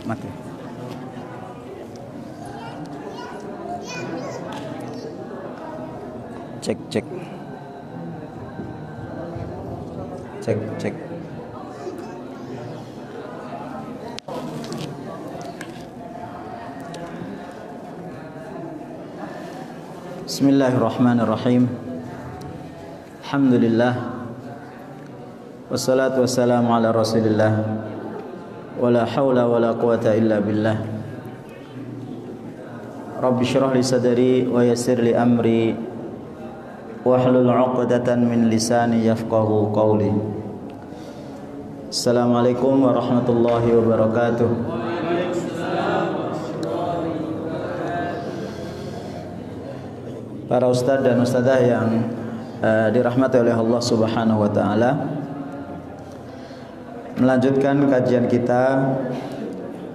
Mati. Cek cek. Cek cek. Bismillahirrahmanirrahim. Alhamdulillah. Wassalatu wassalamu ala Rasulillah. Wala haula wala quwata illa billah. Rabbi shrah li sadri wa yassir li amri wahlul 'uqdatan min lisani yafqahu qawli. Assalamualaikum warahmatullahi wabarakatuh. Para ustadz dan ustadzah yang dirahmati oleh Allah Subhanahu wa taala, melanjutkan kajian kita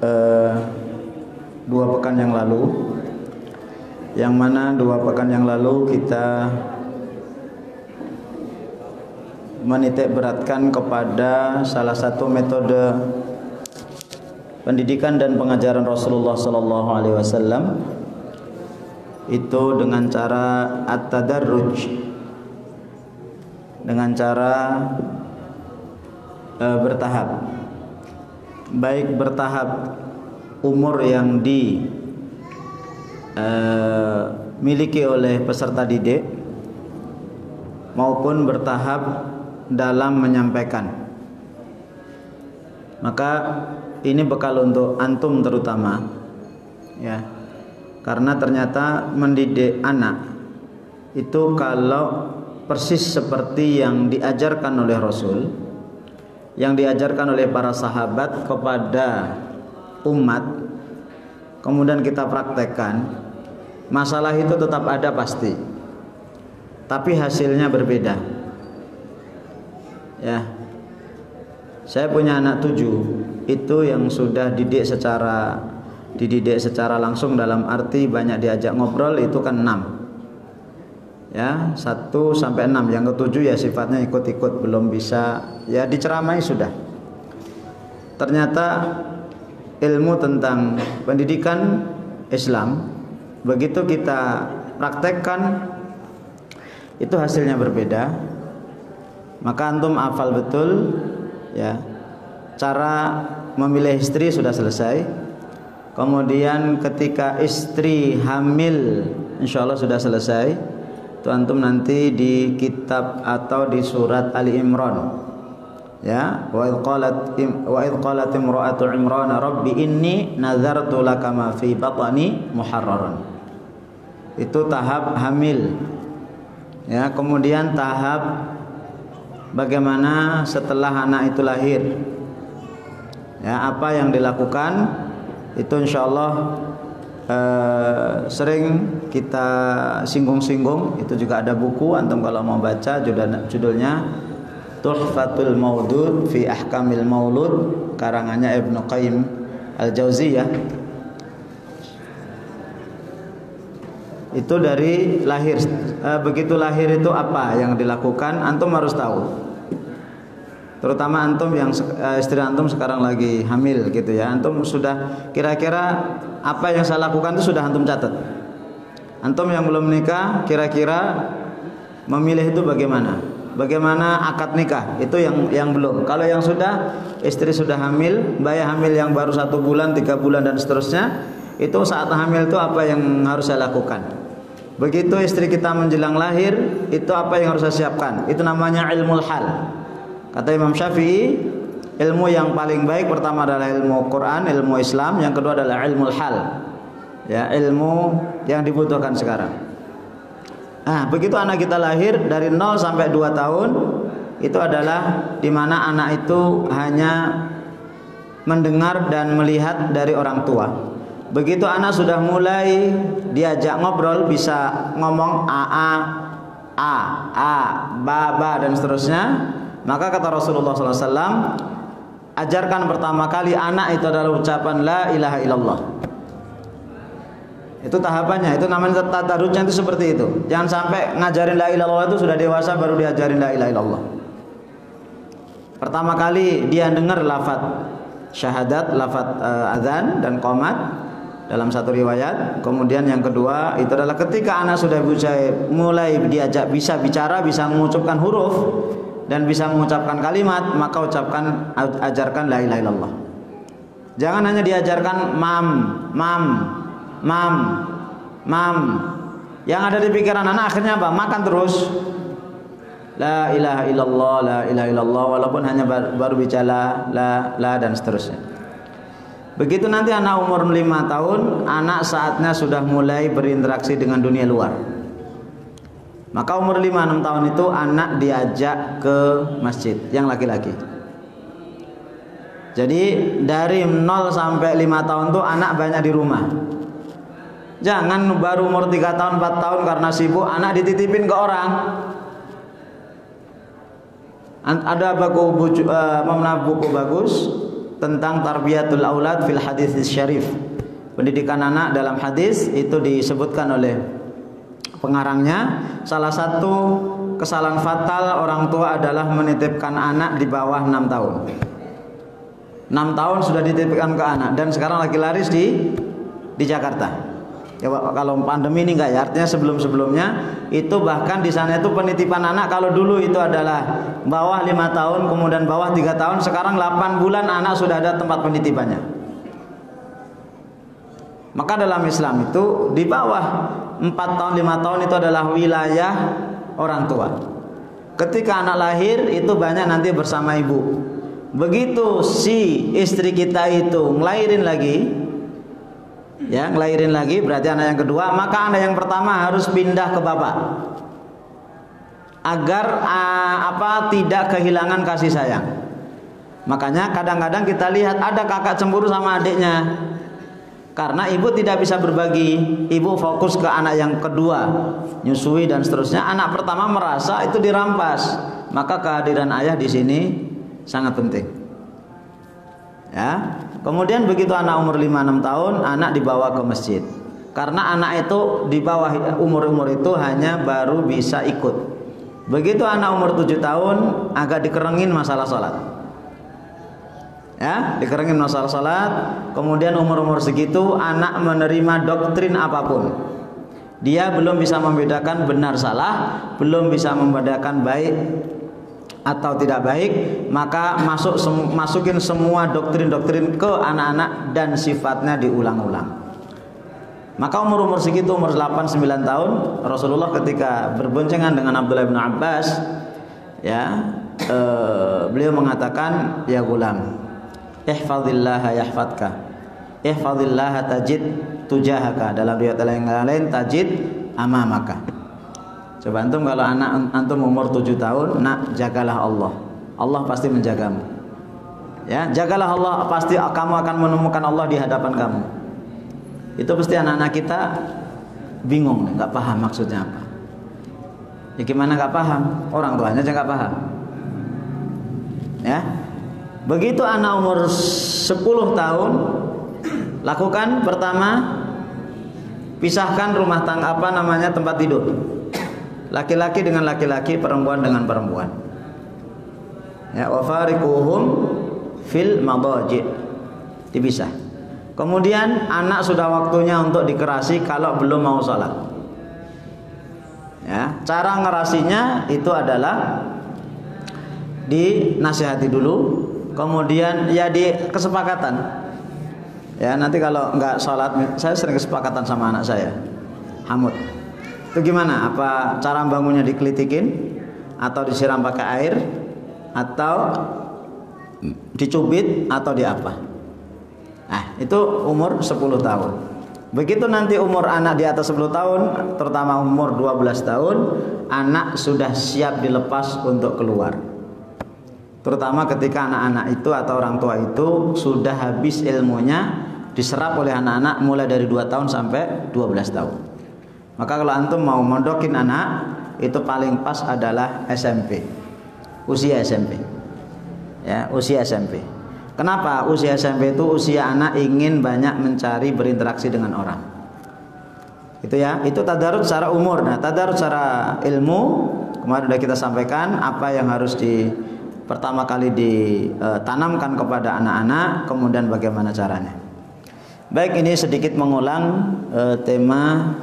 2 pekan yang lalu, yang mana 2 pekan yang lalu kita menitik beratkan kepada salah satu metode pendidikan dan pengajaran Rasulullah sallallahu alaihi wasallam, itu dengan cara at-tadarruj, dengan cara bertahap, baik bertahap umur yang dimiliki oleh peserta didik maupun bertahap dalam menyampaikan. Maka ini bekal untuk antum terutama, ya, karena ternyata mendidik anak itu kalau persis seperti yang diajarkan oleh Rasul, yang diajarkan oleh para sahabat kepada umat, kemudian kita praktekkan, masalah itu tetap ada pasti, tapi hasilnya berbeda. Ya, saya punya anak 7, itu yang sudah dididik secara langsung, dalam arti banyak diajak ngobrol, itu kan 6. Ya, 1 sampai 6. Yang ke-7 ya sifatnya ikut-ikut, belum bisa ya diceramai sudah. Ternyata ilmu tentang pendidikan Islam begitu kita praktekkan itu hasilnya berbeda. Maka antum hafal betul, ya, cara memilih istri sudah selesai. Kemudian ketika istri hamil insyaallah sudah selesai. Itu antum nanti di kitab atau di surat Ali Imran, ya, wa idh qalat imra'atu Imran rabbi inni nazartu laka ma fi batni muharraran. Itu tahap hamil, ya. Kemudian tahap bagaimana setelah anak itu lahir, ya, apa yang dilakukan itu insyaallah sering kita singgung-singgung. Itu juga ada buku, antum kalau mau baca, judulnya Tuhfatul Maudud fi Ahkamil Maulud, karangannya Ibnu Qayyim Al-Jauziyah. Itu dari lahir, begitu lahir itu apa yang dilakukan, antum harus tahu. Terutama antum yang istri antum sekarang lagi hamil gitu ya, antum sudah kira-kira apa yang saya lakukan itu sudah antum catat. Antum yang belum nikah kira-kira memilih itu bagaimana? Bagaimana akad nikah? Itu yang belum. Kalau yang sudah, istri sudah hamil, bayi hamil yang baru 1 bulan, 3 bulan dan seterusnya, itu saat hamil itu apa yang harus saya lakukan? Begitu istri kita menjelang lahir, itu apa yang harus saya siapkan? Itu namanya ilmul hal. Kata Imam Syafi'i, ilmu yang paling baik pertama adalah ilmu Quran, ilmu Islam, yang kedua adalah ilmul hal. Ya, ilmu yang dibutuhkan sekarang. Nah, begitu anak kita lahir dari 0 sampai 2 tahun, itu adalah di mana anak itu hanya mendengar dan melihat dari orang tua. Begitu anak sudah mulai diajak ngobrol, bisa ngomong ba dan seterusnya, maka kata Rasulullah SAW, ajarkan pertama kali anak itu adalah ucapan la ilaha illallah. Itu tahapannya, itu namanya tadarrujnya, itu seperti itu. Jangan sampai ngajarin la ilaha illallah itu sudah dewasa baru diajarin la ilaha illallah. Pertama kali dia dengar lafaz syahadat, lafaz azan dan qomat dalam satu riwayat. Kemudian yang kedua itu adalah ketika anak sudah mulai diajak bisa bicara, bisa mengucapkan huruf dan bisa mengucapkan kalimat, maka ajarkan la ilaha illallah. Jangan hanya diajarkan mam, mam, mam, mam. Yang ada di pikiran anak akhirnya apa? Makan terus. La ilaha illallah, la ilaha illallah, walaupun hanya baru bicara la dan seterusnya. Begitu nanti anak umur 5 tahun, anak saatnya sudah mulai berinteraksi dengan dunia luar. Maka umur 5-6 tahun itu anak diajak ke masjid yang laki-laki. Jadi dari 0 sampai 5 tahun tuh anak banyak di rumah. Jangan baru umur 3 tahun 4 tahun karena sibuk anak dititipin ke orang. Ada buku bagus tentang tarbiyatul aulad fil hadits syarif. Pendidikan anak dalam hadis itu disebutkan oleh pengarangnya. Salah satu kesalahan fatal orang tua adalah menitipkan anak di bawah 6 tahun. 6 tahun sudah dititipkan ke anak dan sekarang lagi laris di Jakarta. Ya, kalau pandemi ini enggak ya, artinya sebelum-sebelumnya itu bahkan di sana itu penitipan anak kalau dulu itu adalah bawah 5 tahun, kemudian bawah 3 tahun, sekarang 8 bulan anak sudah ada tempat penitipannya. Maka dalam Islam itu di bawah 4 tahun, 5 tahun itu adalah wilayah orang tua. Ketika anak lahir itu banyak nanti bersama ibu. Begitu si istri kita itu ngelahirin lagi, ya ngelahirin lagi berarti anak yang kedua, maka anak yang pertama harus pindah ke bapak agar tidak kehilangan kasih sayang. Makanya kadang-kadang kita lihat ada kakak cemburu sama adiknya karena ibu tidak bisa berbagi, ibu fokus ke anak yang kedua nyusui dan seterusnya. Anak pertama merasa itu dirampas, maka kehadiran ayah di sini sangat penting. Ya. Kemudian begitu anak umur 5-6 tahun, anak dibawa ke masjid. Karena anak itu di bawah umur-umur itu hanya baru bisa ikut. Begitu anak umur 7 tahun, agak dikerengin masalah sholat. Ya, dikerengin masalah sholat. Kemudian umur-umur segitu, anak menerima doktrin apapun. Dia belum bisa membedakan benar salah, belum bisa membedakan baik atau tidak baik, maka masukin semua doktrin-doktrin ke anak-anak dan sifatnya diulang-ulang. Maka umur-umur segitu, umur 8-9 tahun, Rasulullah ketika berboncengan dengan Abdullah bin Abbas, ya, beliau mengatakan, ya gulam, ihfazillaha yahfadka, ihfazillaha tajid tujahaka. Dalam riwayat yang lain tajid amamaka. Coba antum kalau anak antum umur 7 tahun, nak jagalah Allah. Allah pasti menjagamu. Ya, jagalah Allah, pasti kamu akan menemukan Allah di hadapan kamu. Itu pasti anak-anak kita bingung, nggak paham maksudnya apa. Ya gimana nggak paham? Orang tuanya aja nggak paham. Ya. Begitu anak umur 10 tahun, lakukan pertama, pisahkan rumah tangga tempat tidur. Laki-laki dengan laki-laki, perempuan dengan perempuan. Ya, wa fariquhum fil madaji. Dipisah. Kemudian anak sudah waktunya untuk dikerasi kalau belum mau sholat. Ya, cara ngerasinya itu adalah dinasihati dulu, kemudian ya di kesepakatan. Ya, nanti kalau nggak sholat, saya sering kesepakatan sama anak saya, Hamud. Itu gimana? Apa cara bangunnya dikelitikin atau disiram pakai air atau dicubit atau di apa? Nah, itu umur 10 tahun. Begitu nanti umur anak di atas 10 tahun, terutama umur 12 tahun, anak sudah siap dilepas untuk keluar. Terutama ketika anak-anak itu atau orang tua itu sudah habis ilmunya, diserap oleh anak-anak mulai dari 2 tahun sampai 12 tahun. Maka kalau antum mau mondokin anak, itu paling pas adalah SMP. Usia SMP. Ya, usia SMP. Kenapa? Usia SMP itu usia anak ingin banyak mencari berinteraksi dengan orang. Itu ya, itu tadarus secara umur. Nah, tadarus secara ilmu kemarin sudah kita sampaikan apa yang harus pertama kali ditanamkan kepada anak-anak, kemudian bagaimana caranya. Baik, ini sedikit mengulang tema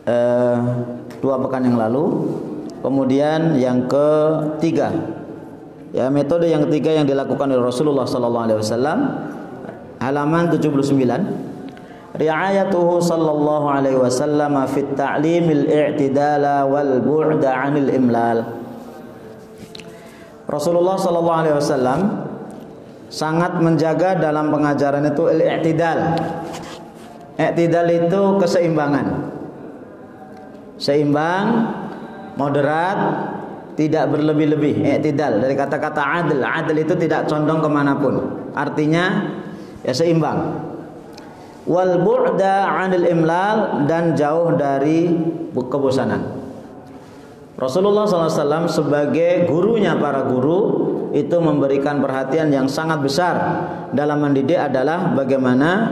2 pekan yang lalu. Kemudian yang ketiga, ya, metode yang ketiga yang dilakukan oleh Rasulullah SAW, halaman 79. Ri'ayatuhu sallallahu alaihi wasallam fi ta'limil i'tidala wal bu'da 'anil imlal. Rasulullah sallallahu alaihi wasallam sangat menjaga dalam pengajaran itu al-i'tidal. I'tidal itu keseimbangan. Seimbang, moderat, tidak berlebih-lebih. I'tidal dari kata-kata adl. Adl itu tidak condong kemanapun. Artinya ya seimbang. Wal bu'da 'anil imlal, dan jauh dari kebosanan. Rasulullah SAW sebagai gurunya para guru itu memberikan perhatian yang sangat besar dalam mendidik adalah bagaimana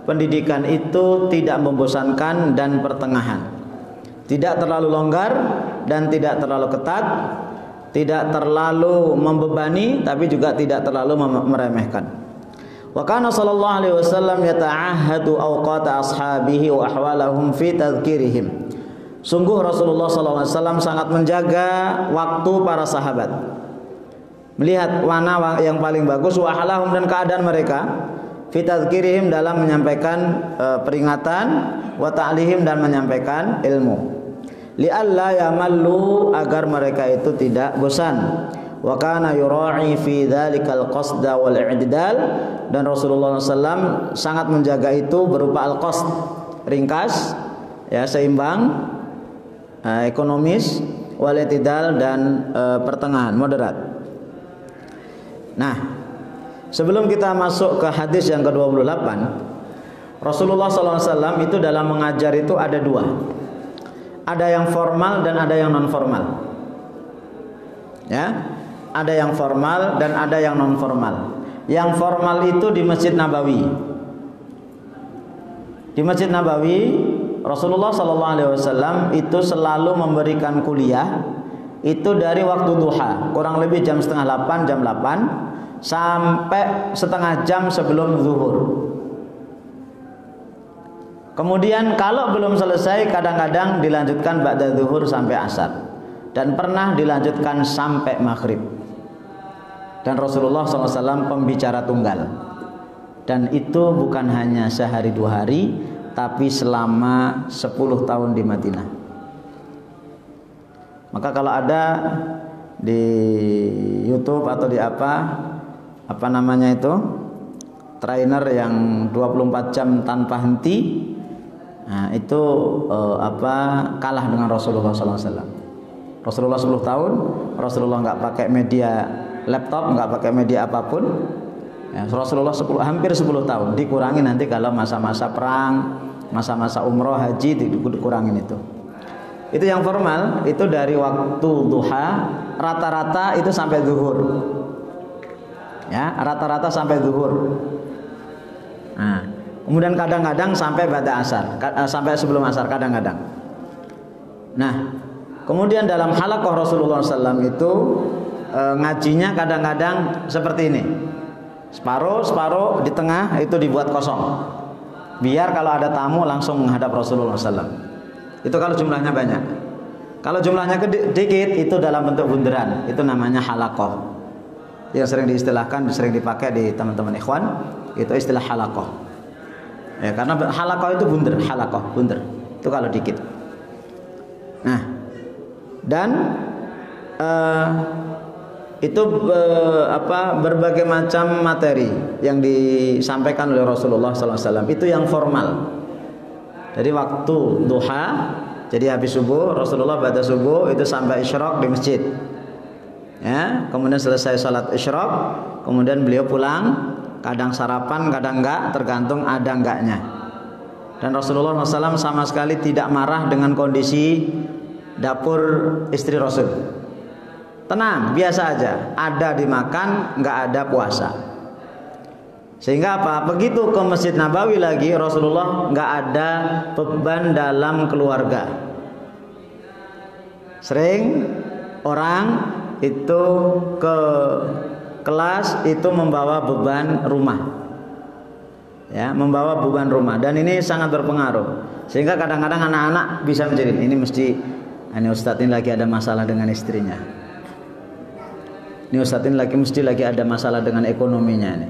pendidikan itu tidak membosankan dan pertengahan, tidak terlalu longgar dan tidak terlalu ketat, tidak terlalu membebani tapi juga tidak terlalu meremehkan. Wa kana sallallahu alaihi wasallam yata'ahhadu awqata ashabihi wa ahwalahum fi tadhkirihim. Sungguh Rasulullah sallallahu alaihi wasallam sangat menjaga waktu para sahabat. Melihat mana yang paling bagus wa ahwalahum, dan keadaan mereka, fi tadhkirihim dalam menyampaikan peringatan, wa ta'lihim dan menyampaikan ilmu. Li'alla yamallu, agar mereka itu tidak bosan. Wa kana yura'i fi dzalikal qasda wal i'tidal, dan Rasulullah SAW sangat menjaga itu berupa al-qasd, ringkas, ya, seimbang, ekonomis, wal i'tidal, dan pertengahan, moderat. Nah, sebelum kita masuk ke hadis yang ke-28, Rasulullah SAW itu dalam mengajar itu ada 2. Ada yang formal dan ada yang non formal. Ya, ada yang formal dan ada yang non formal. Yang formal itu di Masjid Nabawi. Di Masjid Nabawi Rasulullah SAW itu selalu memberikan kuliah itu dari waktu duha, kurang lebih jam setengah 8, jam 8 sampai setengah jam sebelum zuhur. Kemudian kalau belum selesai kadang-kadang dilanjutkan ba'da zuhur sampai asar, dan pernah dilanjutkan sampai maghrib. Dan Rasulullah SAW pembicara tunggal, dan itu bukan hanya sehari 2 hari, tapi selama 10 tahun di Madinah. Maka kalau ada di YouTube atau di apa namanya itu, trainer yang 24 jam tanpa henti, nah itu kalah dengan Rasulullah SAW. Rasulullah 10 tahun, Rasulullah nggak pakai media laptop, nggak pakai media apapun. Ya, Rasulullah hampir 10 tahun. Dikurangi nanti kalau masa-masa perang, masa-masa umroh, haji, dikurangin itu. Itu yang formal, itu dari waktu duha rata-rata itu sampai zuhur. Ya, rata-rata sampai zuhur. Nah, kemudian kadang-kadang sampai ba'da asar, sampai sebelum asar kadang-kadang. Nah, kemudian dalam halaqah Rasulullah SAW itu ngajinya kadang-kadang seperti ini, separuh di tengah itu dibuat kosong, biar kalau ada tamu langsung menghadap Rasulullah SAW. Itu kalau jumlahnya banyak. Kalau jumlahnya dikit itu dalam bentuk bunderan, itu namanya halaqah, yang sering diistilahkan, sering dipakai di teman-teman ikhwan, itu istilah halaqah. Ya, karena halaqah itu bunder, halaqah bunder itu kalau dikit. Nah, dan itu berbagai macam materi yang disampaikan oleh Rasulullah SAW itu yang formal. Jadi waktu duha, jadi habis subuh, Rasulullah ba'da subuh itu sampai isyraq di masjid. Ya, kemudian selesai salat isyraq, kemudian beliau pulang, kadang sarapan, kadang enggak, tergantung ada enggaknya. Dan Rasulullah SAW sama sekali tidak marah dengan kondisi dapur istri Rasul. Tenang, biasa aja, ada dimakan, nggak ada puasa. Sehingga apa? Begitu ke Masjid Nabawi lagi, Rasulullah nggak ada beban dalam keluarga. Sering orang itu ke kelas itu membawa beban rumah, ya, membawa beban rumah, dan ini sangat berpengaruh. Sehingga kadang-kadang anak-anak bisa menjadi ini Ustadz ini lagi ada masalah dengan istrinya. Ini Ustadz ini mesti lagi ada masalah dengan ekonominya ini.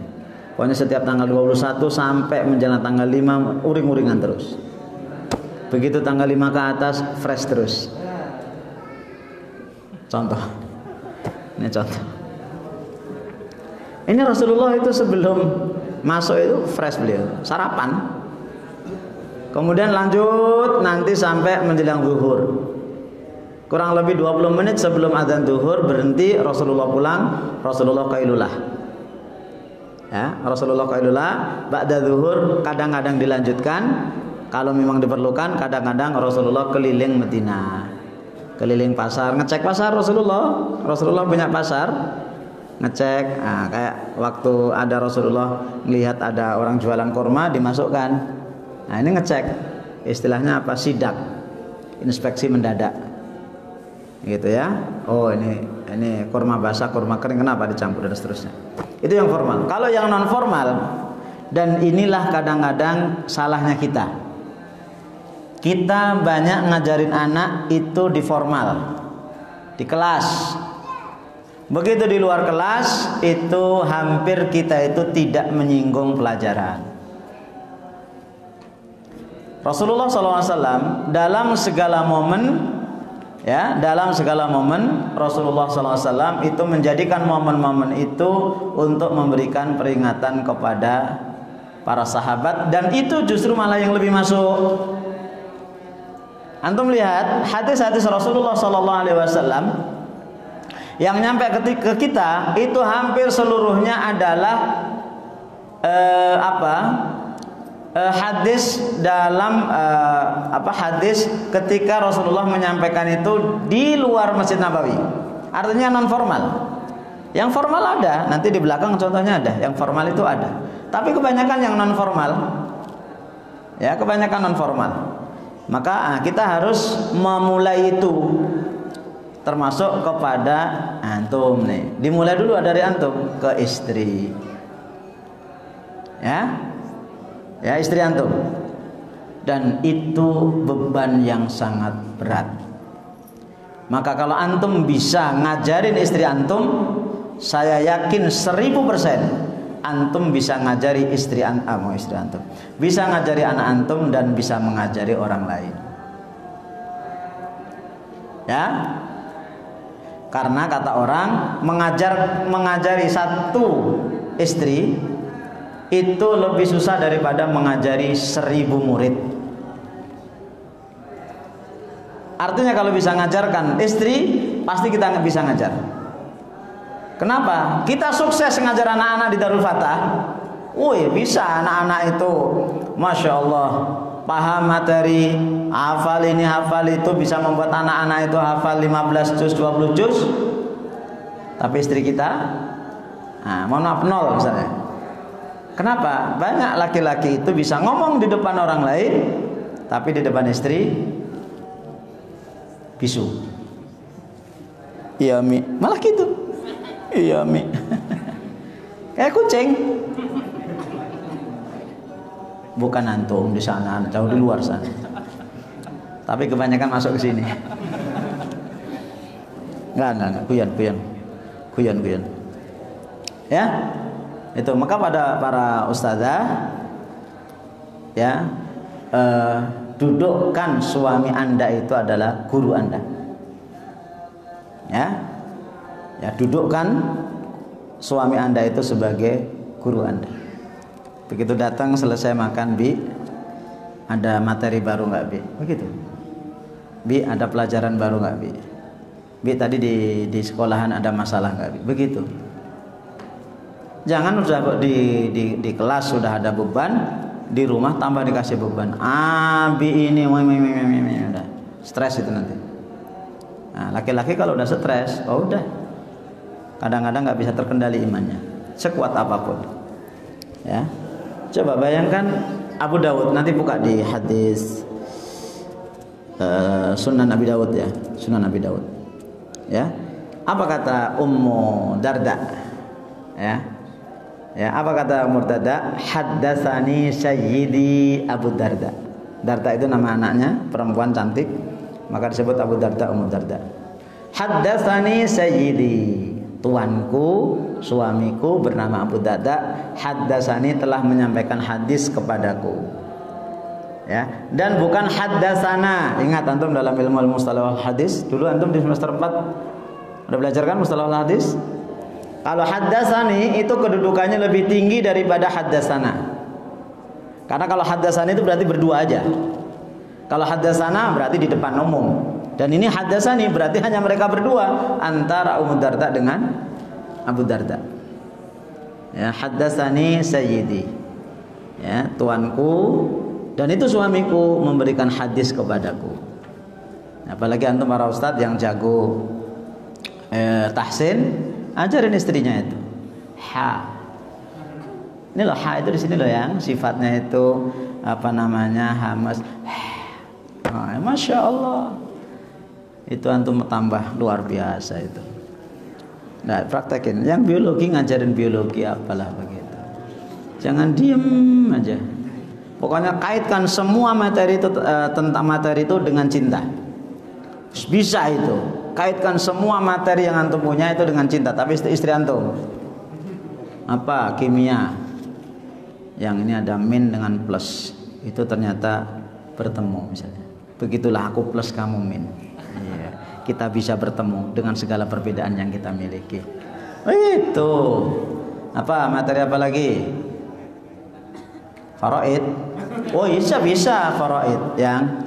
Pokoknya setiap tanggal 21 sampai menjelang tanggal 5 uring-uringan terus. Begitu tanggal 5 ke atas fresh terus. Contoh. Ini contoh. Ini Rasulullah itu sebelum masuk itu fresh beliau, sarapan. Kemudian lanjut nanti sampai menjelang zuhur. Kurang lebih 20 menit sebelum adzan zuhur berhenti, Rasulullah pulang, Rasulullah qailulah. Ya, Rasulullah qailulah, ba'da zuhur kadang-kadang dilanjutkan, kalau memang diperlukan, kadang-kadang Rasulullah keliling Madinah. Keliling pasar, ngecek pasar Rasulullah punya pasar, ngecek. Nah, kayak waktu ada Rasulullah melihat ada orang jualan kurma dimasukkan. Nah, ini ngecek, istilahnya apa, sidak, inspeksi mendadak, gitu ya. Oh ini kurma basah, kurma kering, kenapa dicampur dan seterusnya. Itu yang formal. Kalau yang non formal, dan inilah kadang-kadang salahnya kita banyak ngajarin anak itu di formal, di kelas. Begitu di luar kelas itu hampir kita itu tidak menyinggung pelajaran. Rasulullah SAW dalam segala momen, ya, dalam segala momen Rasulullah SAW itu menjadikan momen-momen itu untuk memberikan peringatan kepada para sahabat, dan itu justru malah yang lebih masuk. Antum lihat hadis-hadis Rasulullah SAW yang nyampe ke kita itu hampir seluruhnya adalah hadis dalam hadis ketika Rasulullah menyampaikan itu di luar Masjid Nabawi. Artinya non formal. Yang formal ada, nanti di belakang contohnya ada. Yang formal itu ada. Tapi kebanyakan yang non formal. Ya, kebanyakan non formal. Maka kita harus memulai itu, termasuk kepada antum nih. Dimulai dulu dari antum ke istri. Ya, istri antum. Dan itu beban yang sangat berat. Maka kalau antum bisa ngajarin istri antum, saya yakin 1000% antum bisa ngajari istri antum, bisa ngajari anak antum dan bisa mengajari orang lain. Ya. Karena kata orang mengajari satu istri itu lebih susah daripada mengajari 1000 murid. Artinya kalau bisa ngajarkan istri, pasti kita bisa ngajar. Kenapa? Kita sukses ngajar anak-anak di Darul Fatah. Wih, bisa anak-anak itu, Masya Allah, paham materi, hafal ini, hafal itu, bisa membuat anak-anak itu hafal 15 juz, 20 juz. Tapi istri kita, mohon maaf, 0 misalnya. Kenapa? Banyak laki-laki itu bisa ngomong di depan orang lain, tapi di depan istri bisu. Iya Mi, malah gitu. Iya Mi. Kayak kucing. Bukan antum di sana, jauh di luar sana. Tapi kebanyakan masuk ke sini. Enggak, kuyon. Ya. Itu maka pada para ustazah, ya, dudukkan suami Anda itu adalah guru Anda. Ya, dudukkan suami Anda itu sebagai guru Anda. Begitu datang selesai makan, Bi, ada materi baru nggak, Bi? Begitu. Bi, ada pelajaran baru nggak, Bi? Bi, tadi di sekolahan ada masalah nggak, Bi? Begitu. Jangan udah di kelas sudah ada beban, di rumah tambah dikasih beban. Bi ini udah stres itu nanti. Nah, laki-laki kalau udah stres, udah. Kadang-kadang nggak bisa terkendali imannya, sekuat apapun. Ya, coba bayangkan Abu Dawud, nanti buka di hadis Sunan Abi Dawud ya, Sunan Abi Dawud. Ya, Apa kata Ummu Darda? Ya. Ya, apa kata Ummu Darda? Haddatsani Sayyidi Abu Darda. Darda itu nama anaknya, perempuan cantik, maka disebut Abu Darda, Ummu Darda. Haddatsani Sayyidi, tuanku, suamiku bernama Abu Darda. Haddatsani, telah menyampaikan hadis kepadaku. Ya, dan bukan haddatsana. Ingat antum dalam ilmu mustalah hadis, dulu antum di semester 4 udah belajar kan mustalah hadis? Kalau haddatsani itu kedudukannya lebih tinggi daripada haddatsana. Karena kalau haddatsani itu berarti berdua aja. Kalau haddatsana berarti di depan umum. Dan ini haddatsani berarti hanya mereka berdua, antara Ummu Darda dengan Abu Darda. Ya, haddatsani sayyidi. Ya, tuanku dan itu suamiku memberikan hadis kepadaku. Apalagi antum para ustadz yang jago tahsin, ajarin istrinya itu. Ha. Ini loh ha itu di sini loh yang sifatnya itu apa namanya hamas. Masya Allah. Itu antum tambah luar biasa itu. Nah, praktekin. Yang biologi ngajarin biologi apalah begitu. Jangan diem aja. Pokoknya kaitkan semua materi itu tentang materi itu dengan cinta. Bisa itu. Kaitkan semua materi yang antum punya itu dengan cinta. Tapi istri antum apa? Kimia. Yang ini ada min dengan plus. Itu ternyata bertemu misalnya. Begitulah aku plus kamu min. Iya. Kita bisa bertemu dengan segala perbedaan yang kita miliki. Itu. Apa materi apa lagi? Faraid. Oh bisa faraid. Yang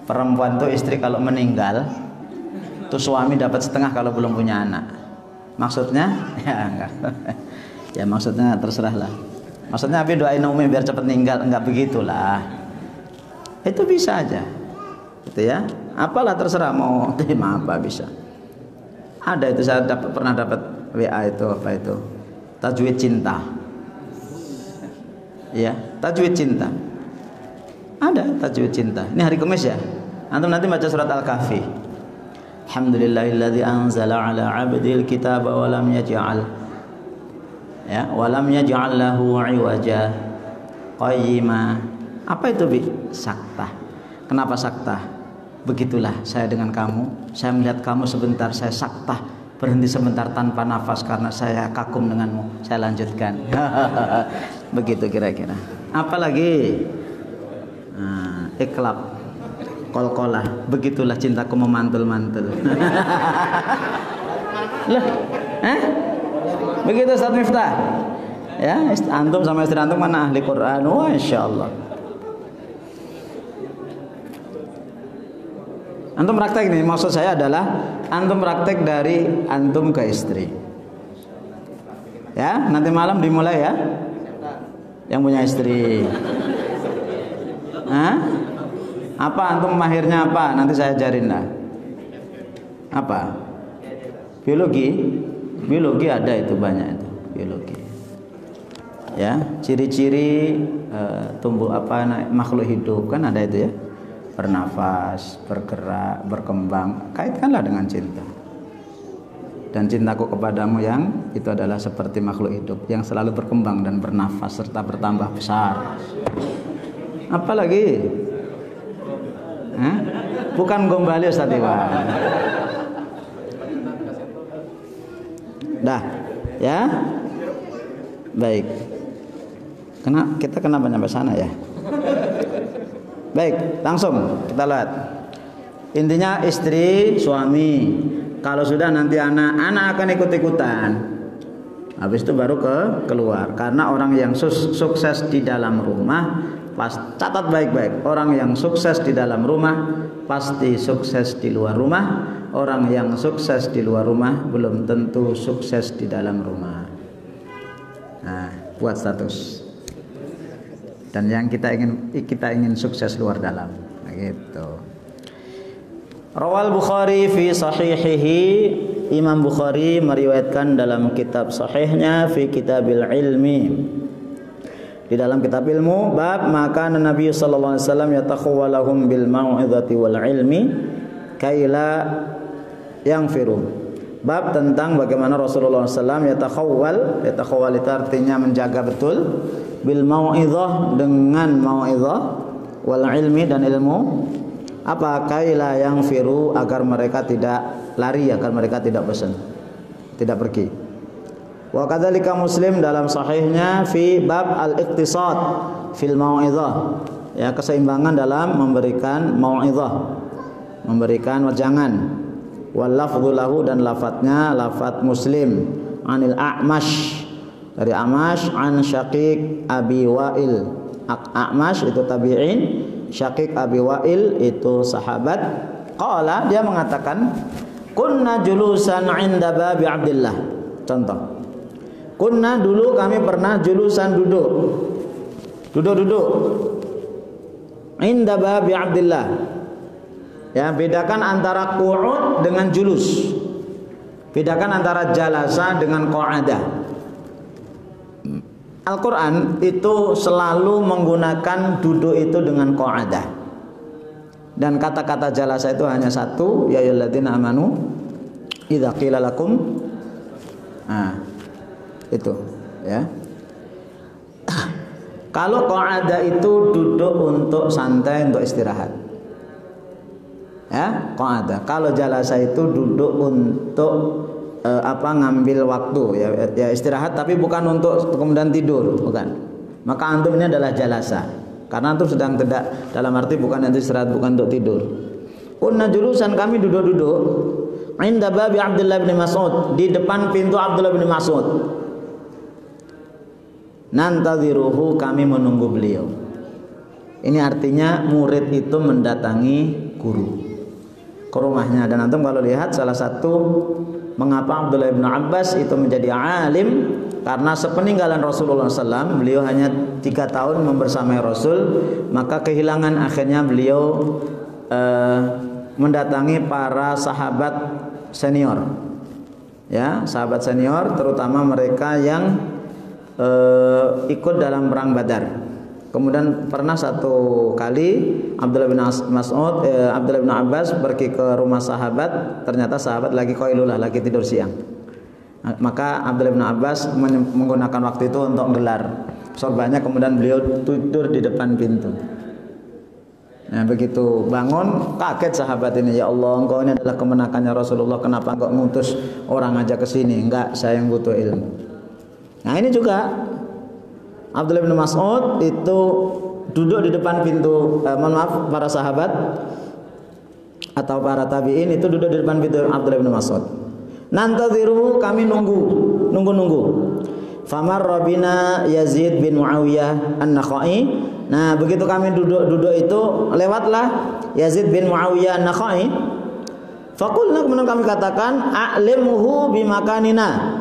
perempuan tuh istri kalau meninggal tuh suami dapat setengah kalau belum punya anak. Maksudnya ya enggak. Ya maksudnya terserah lah. Maksudnya tapi doain Umi biar cepat meninggal, enggak begitulah. Itu bisa aja. Gitu ya. Apalah terserah mau terima apa bisa. Ada itu saya pernah dapat WA itu apa itu? Tajwid cinta. Ya, tajwid cinta. Ada tajwid cinta. Ini hari Kamis ya. Antum nanti baca surat Al-Kahfi. Alhamdulillahilladzi anzala ala 'abdil kitaba wa lam yaj'al ya, wa lam yaj'al lahu 'iwaja qayyima. Apa itu bi? Sakta. Kenapa sakta? Begitulah saya dengan kamu. Saya melihat kamu sebentar, saya sakta. Berhenti sebentar tanpa nafas karena saya kagum denganmu. Saya lanjutkan. Begitu kira-kira. Apalagi iklab, kolkolah. Begitulah cintaku memantul-mantul. Loh, begitu Ustaz Miftah. Ya, antum sama istri antum mana ahli Quran? Wah, insyaallah. Antum praktek nih, maksud saya adalah antum praktek dari antum ke istri. Ya, nanti malam dimulai ya. Yang punya istri. Apa antum mahirnya apa? Nanti saya ajarin lah. Apa? Biologi. Biologi ada itu banyak itu. Biologi. Ya, ciri-ciri tumbuh apa makhluk hidup kan ada itu ya. Bernafas, bergerak, berkembang, kaitkanlah dengan cinta. Dan cintaku kepadamu yang itu adalah seperti makhluk hidup yang selalu berkembang dan bernafas serta bertambah besar. Apalagi? Bukan gombali Ustaz Iwan. Dah, ya. Baik. Kita kenapa nyampe sana ya? Baik, langsung kita lihat. Intinya istri, suami. Kalau sudah nanti anak akan ikut-ikutan. Habis itu baru keluar. Karena orang yang sukses di dalam rumah, catat baik-baik. Orang yang sukses di dalam rumah pasti sukses di luar rumah. Orang yang sukses di luar rumah belum tentu sukses di dalam rumah. Nah, buat status. Dan yang kita ingin sukses luar dalam, gitu. Rawal Bukhari fi sahihihi, Imam Bukhari meriwayatkan dalam kitab sahihnya fi kitabil ilmi. Di dalam kitab ilmu bab maka Nabi sallallahu alaihi wasallam yatakhawwalahum bil mau'izati wal ilmi kaila yang firu. bab tentang bagaimana Rasulullah SAW yatakhawwal itu artinya menjaga betul, bil mau'izah, dengan mau'izah, wal ilmi, dan ilmu, apa, kaila yang firu, agar mereka tidak lari, agar mereka tidak bosan, tidak pergi. Wa kadzalika Muslim dalam sahihnya fi bab al-iqtisad fil mau'izah, ya, keseimbangan dalam memberikan mau'izah, memberikan wejangan. Wal lafdhu lahu, dan lafadznya lafadz Muslim, anil A'mash, dari A'mash, an Syaqiq Abi Wa'il. A'mash itu tabi'in, Syaqiq Abi Wa'il itu sahabat. Qala, dia mengatakan, kunna julusan 'inda babi Abdillah. Contoh, kunna, dulu kami pernah julusan, duduk 'inda babi Abdillah. Ya, bedakan antara qu'ud dengan julus. Bedakan antara jalasa dengan qa'adah. Al-Quran itu selalu menggunakan duduk itu dengan qa'adah. Dan kata-kata jalasa itu hanya satu, ya ayyuhalladzina amanu idza qila lakum. Nah, itu, ya. Kalau qa'adah itu duduk untuk santai, untuk istirahat. Ya, qa'adah. Kalau jalasa itu duduk untuk ngambil waktu, ya istirahat, tapi bukan untuk kemudian tidur, bukan. Maka antum ini adalah jalasa, karena antum sedang tidak, dalam arti bukan nanti istirahat, bukan untuk tidur. Kunna julusan, kami duduk-duduk, inda babi Abdullah bin Mas'ud, di depan pintu Abdullah bin Mas'ud. Nantadhiruhu, kami menunggu beliau. Ini artinya murid itu mendatangi guru ke rumahnya. Dan antum kalau lihat, salah satu mengapa Abdullah bin Abbas itu menjadi alim, karena sepeninggalan Rasulullah SAW, beliau hanya 3 tahun membersamai Rasul, maka kehilangan akhirnya beliau mendatangi para sahabat senior, ya, sahabat senior, terutama mereka yang ikut dalam perang Badar. Kemudian pernah satu kali Abdullah bin Abbas pergi ke rumah sahabat, ternyata sahabat lagi qailulah, lagi tidur siang. Maka Abdullah bin Abbas menggunakan waktu itu untuk gelar sorbannya, kemudian beliau tidur di depan pintu. Nah, begitu bangun, kaget sahabat ini, ya Allah, engkau ini adalah kemenakannya Rasulullah, kenapa engkau ngutus orang aja ke sini? Enggak, saya yang butuh ilmu. Nah, ini juga Abdullah bin Mas'ud itu duduk di depan pintu, para sahabat atau para tabi'in itu duduk di depan pintu Abdullah bin Mas'ud. Nantadhiru, kami nunggu. Famarra bina Yazid bin Muawiyah An-Nakhai. Nah, begitu kami duduk itu, lewatlah Yazid bin Muawiyah An-Nakhai. Faqulna, kemudian kami katakan, a'limhu bimakanina.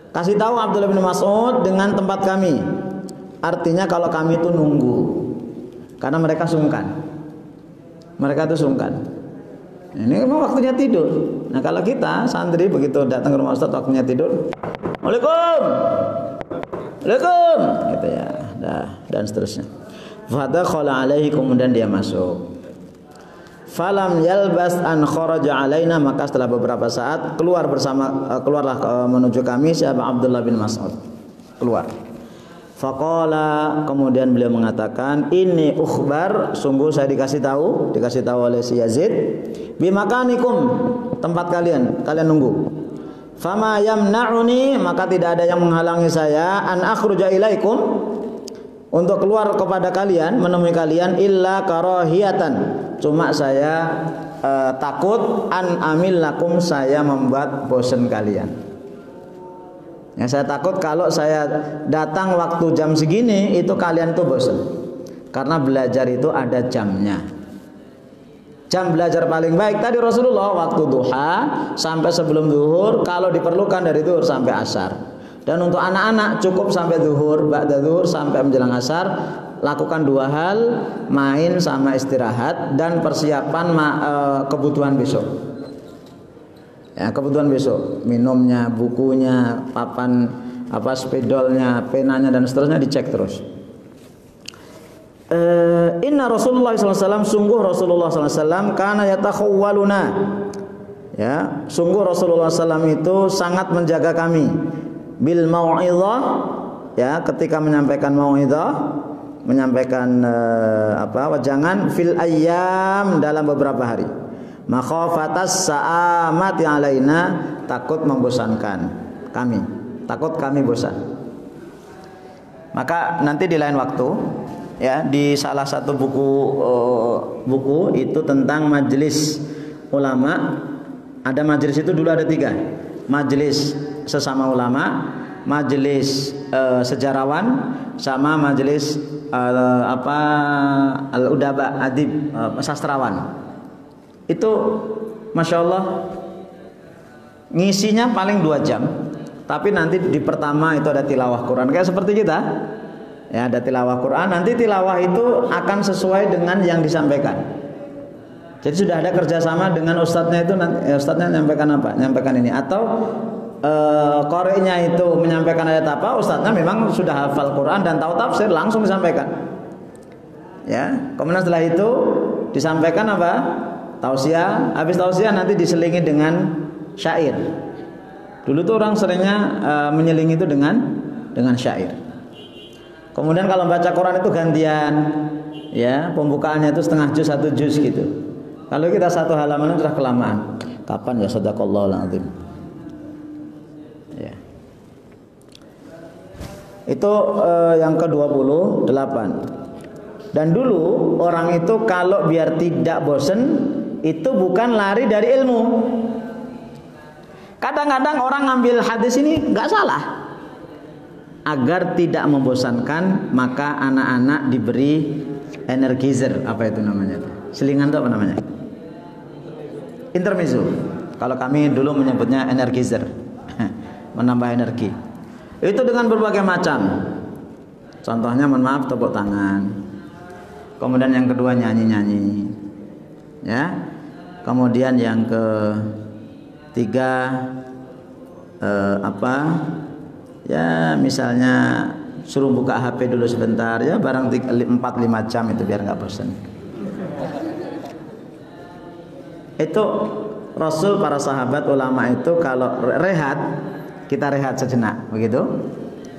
Kasih tahu Abdullah bin Mas'ud dengan tempat kami. Artinya kalau kami itu nunggu, karena mereka sungkan. Mereka itu sungkan. Ini memang waktunya tidur. Nah, kalau kita santri begitu datang ke rumah Ustaz waktunya tidur, Waalaikum, gitu ya. Dan seterusnya. Fadakhala alaihi, kemudian dia masuk. Falam yalbas an kharaja alaina, maka setelah beberapa saat keluarlah menuju kami siapa Abdullah bin Mas'ud. Keluar. Faqala, kemudian beliau mengatakan, ini ukhbar, sungguh saya dikasih tahu oleh si Yazid, bimakanikum, tempat kalian nunggu. Fama yamna'uni, maka tidak ada yang menghalangi saya, an akhruja ilaikum, untuk keluar kepada kalian, menemui kalian, illa karahiyatan, cuma saya takut, an amil lakum, saya membuat bosan kalian. Ya, saya takut kalau saya datang waktu jam segini itu kalian tuh bosan. Karena belajar itu ada jamnya. Jam belajar paling baik tadi Rasulullah waktu duha sampai sebelum zuhur, kalau diperlukan dari zuhur sampai asar. Dan untuk anak-anak cukup sampai zuhur, ba'da zuhur sampai menjelang asar. Lakukan 2 hal, main sama istirahat, dan persiapan kebutuhan besok. Ya, kebutuhan besok, minumnya, bukunya, papan spidolnya, penanya, dan seterusnya dicek terus. Inna Rasulullah SAW, sungguh Rasulullah SAW, karena yatakhawwaluna, Ya, sungguh Rasulullah SAW itu sangat menjaga kami bil mau'izah, ya, ketika menyampaikan mau'izah, menyampaikan wajangan fil ayyam, dalam beberapa hari. Makhafatas sa'amati alaina, takut membosankan kami, takut kami bosan. Maka nanti di lain waktu, ya, di salah satu buku itu tentang majelis ulama. Ada majelis itu dulu ada 3. Majelis sesama ulama, majelis sejarawan, sama majelis al-udaba, adib, sastrawan. Itu Masya Allah ngisinya paling 2 jam. Tapi nanti di pertama itu ada tilawah Quran, kayak seperti kita. Ya, ada tilawah Quran. Nanti tilawah itu akan sesuai dengan yang disampaikan. Jadi sudah ada kerjasama dengan ustadznya itu, nanti ustadznya menyampaikan apa, menyampaikan ini, atau qari'nya itu menyampaikan ayat apa, ustadznya memang sudah hafal Quran dan tahu tafsir, langsung disampaikan. Ya, kemudian setelah itu disampaikan apa? Tausiah. Habis tausiah nanti diselingi dengan syair. Dulu tuh orang seringnya menyelingi itu dengan syair. Kemudian kalau baca Quran itu gantian, ya, pembukaannya itu setengah juz, 1 juz gitu. Kalau kita 1 halaman sudah kelamaan. Kapan ya, sadaqallahul azim. Ya. Itu yang ke-28. Dan dulu orang itu kalau biar tidak bosen, itu bukan lari dari ilmu. Kadang-kadang orang ngambil hadis ini nggak salah. Agar tidak membosankan, maka anak-anak diberi energizer, apa itu namanya? Selingan itu apa namanya? Intermezzo. Kalau kami dulu menyebutnya energizer, menambah energi. Itu dengan berbagai macam. Contohnya, mohon maaf, tepuk tangan. Kemudian yang kedua nyanyi-nyanyi, ya. Kemudian yang ketiga ya, misalnya suruh buka HP dulu sebentar, ya, barang 4-5 jam itu biar nggak bosan. Itu Rasul, para sahabat, ulama itu kalau rehat, kita rehat sejenak, begitu.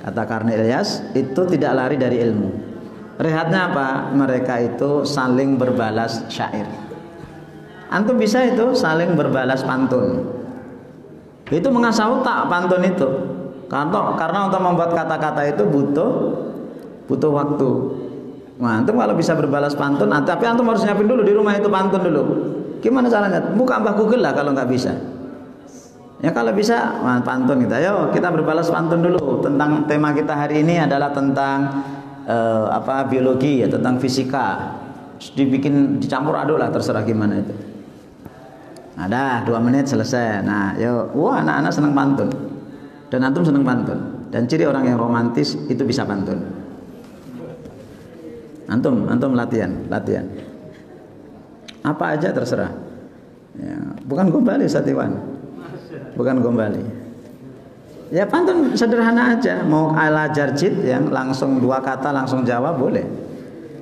Kata Karni Ilyas, itu tidak lari dari ilmu. Rehatnya apa? Mereka itu saling berbalas syair. Antum bisa itu saling berbalas pantun. Itu mengasah otak pantun itu. Karena untuk membuat kata-kata itu butuh waktu. Nah, antum kalau bisa berbalas pantun, tapi antum harus nyiapin dulu di rumah itu pantun dulu. Gimana caranya? Buka Mbah Google lah kalau nggak bisa. Ya kalau bisa, pantun kita. Ayo kita berbalas pantun dulu. Tentang tema kita hari ini adalah tentang biologi, ya, tentang fisika. Dicampur aduk lah, terserah gimana itu. Ada 2 menit selesai. Nah, yuk, anak-anak senang pantun. Dan antum senang pantun. Dan ciri orang yang romantis itu bisa pantun. Antum latihan. Apa aja terserah. Ya, bukan gombali Satiwan. Bukan gombali. Ya pantun sederhana aja. Mau ala jarjit yang langsung 2 kata langsung jawab boleh.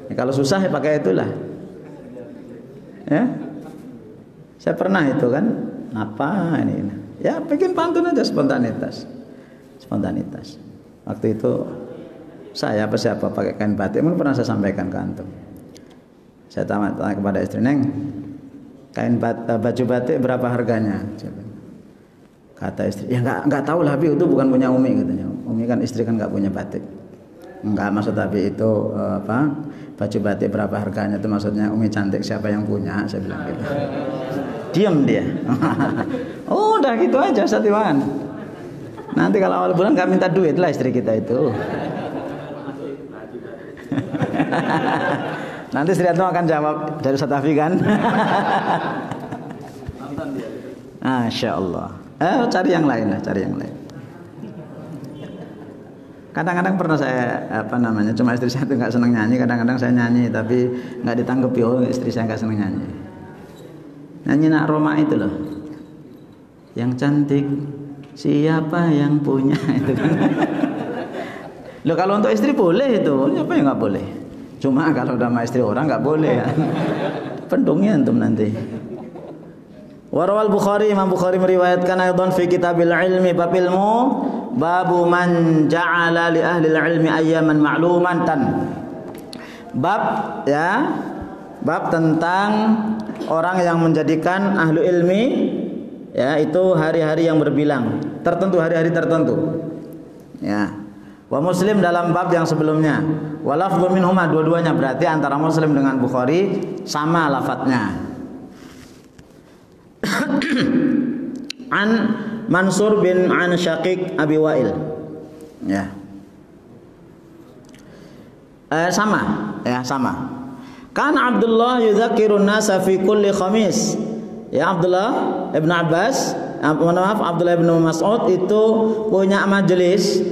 Ya, kalau susah ya pakai itulah. Ya. Saya pernah itu kan. Apa ini? Ya bikin pantun aja, spontanitas. Waktu itu saya siapa pakai kain batik, mungkin pernah saya sampaikan ke antum. Saya tanya kepada istri, Neng, baju batik berapa harganya? Kata istri, ya nggak tahu lah, Bi, itu bukan punya Umi, katanya. Umi kan, istri kan nggak punya batik. Enggak, maksud Abi itu baju batik berapa harganya, itu maksudnya Umi cantik siapa yang punya, saya bilang gitu. Diam dia. Oh, udah gitu aja Satiwan. Nanti kalau awal bulan nggak minta duit lah istri kita itu. Nanti Sri Anto akan jawab dari Ustaz Afi kan. Masya Allah. Cari yang lain lah, cari yang lain. Kadang-kadang pernah saya cuma istri saya itu nggak senang nyanyi. Kadang-kadang saya nyanyi tapi nggak ditanggapi. Oh, istri saya nggak senang nyanyi. Nyanyi Nak Roma itu loh. Yang cantik siapa yang punya itu kan. Loh, kalau untuk istri boleh itu, siapa yang nggak boleh? Cuma kalau udah sama istri orang nggak boleh ya. Pendungnya antum nanti. Warawal Bukhari, Imam Bukhari meriwayatkan aidan fi kitabil ilmi bab ilmu, babu man ja'ala li ahli ilmi ayyaman ma'lumatan. Bab ya, bab tentang orang yang menjadikan ahlu ilmi ya itu hari-hari yang berbilang, tertentu, hari-hari tertentu. Ya. Wa Muslim dalam bab yang sebelumnya. Wa lafdhu minhuma, dua-duanya berarti antara Muslim dengan Bukhari sama lafadznya. An Mansur bin An Syaqiq Abi Wa'il. Ya. Sama, ya sama. Kan Abdullah yudzakirun nasa fi kulli khamis. Ya, Abdullah Ibn Abbas, Abdullah Ibn Mas'ud itu punya majelis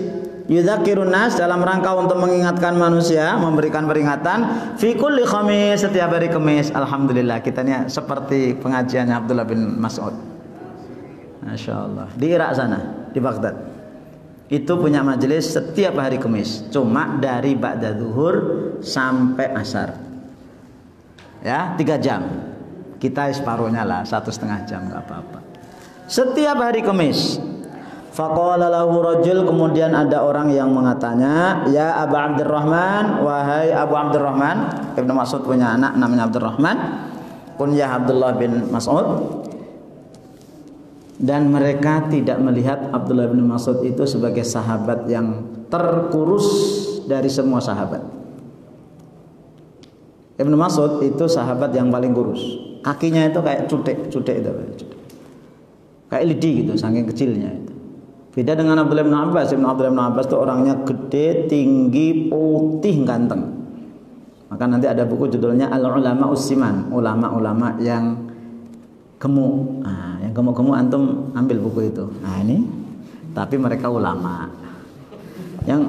yudzakirun nas dalam rangka untuk mengingatkan manusia, memberikan peringatan fi kulli khamis, setiap hari Kamis. Alhamdulillah kita ini seperti pengajiannya Abdullah bin Mas'ud. Masya Allah. Di Irak sana, di Baghdad. Itu punya majelis setiap hari Kamis, cuma dari ba'da zuhur sampai asar. Ya, 3 jam. Kita separuhnya lah, 1,5 jam, nggak apa-apa. Setiap hari Kamis. Faqala lahu rajul, kemudian ada orang yang mengatanya, ya Abu Abdurrahman, wahai Abu Abdurrahman. Ibnu Mas'ud punya anak namanya Abdurrahman, kunyah Abdullah bin Mas'ud. Dan mereka tidak melihat Abdullah bin Mas'ud itu sebagai sahabat yang terkurus dari semua sahabat. Ibnu Mas'ud itu sahabat yang paling kurus. Kakinya itu kayak cutek itu. Kayak lidi gitu, saking kecilnya itu. Beda dengan Abdullah bin Abbas. Abdullah bin Abbas itu orangnya gede, tinggi, putih, ganteng. Maka nanti ada buku judulnya Al-Ulama Ussiman, ulama-ulama yang gemuk. Nah, yang gemuk-gemuk antum ambil buku itu. Nah, ini tapi mereka ulama.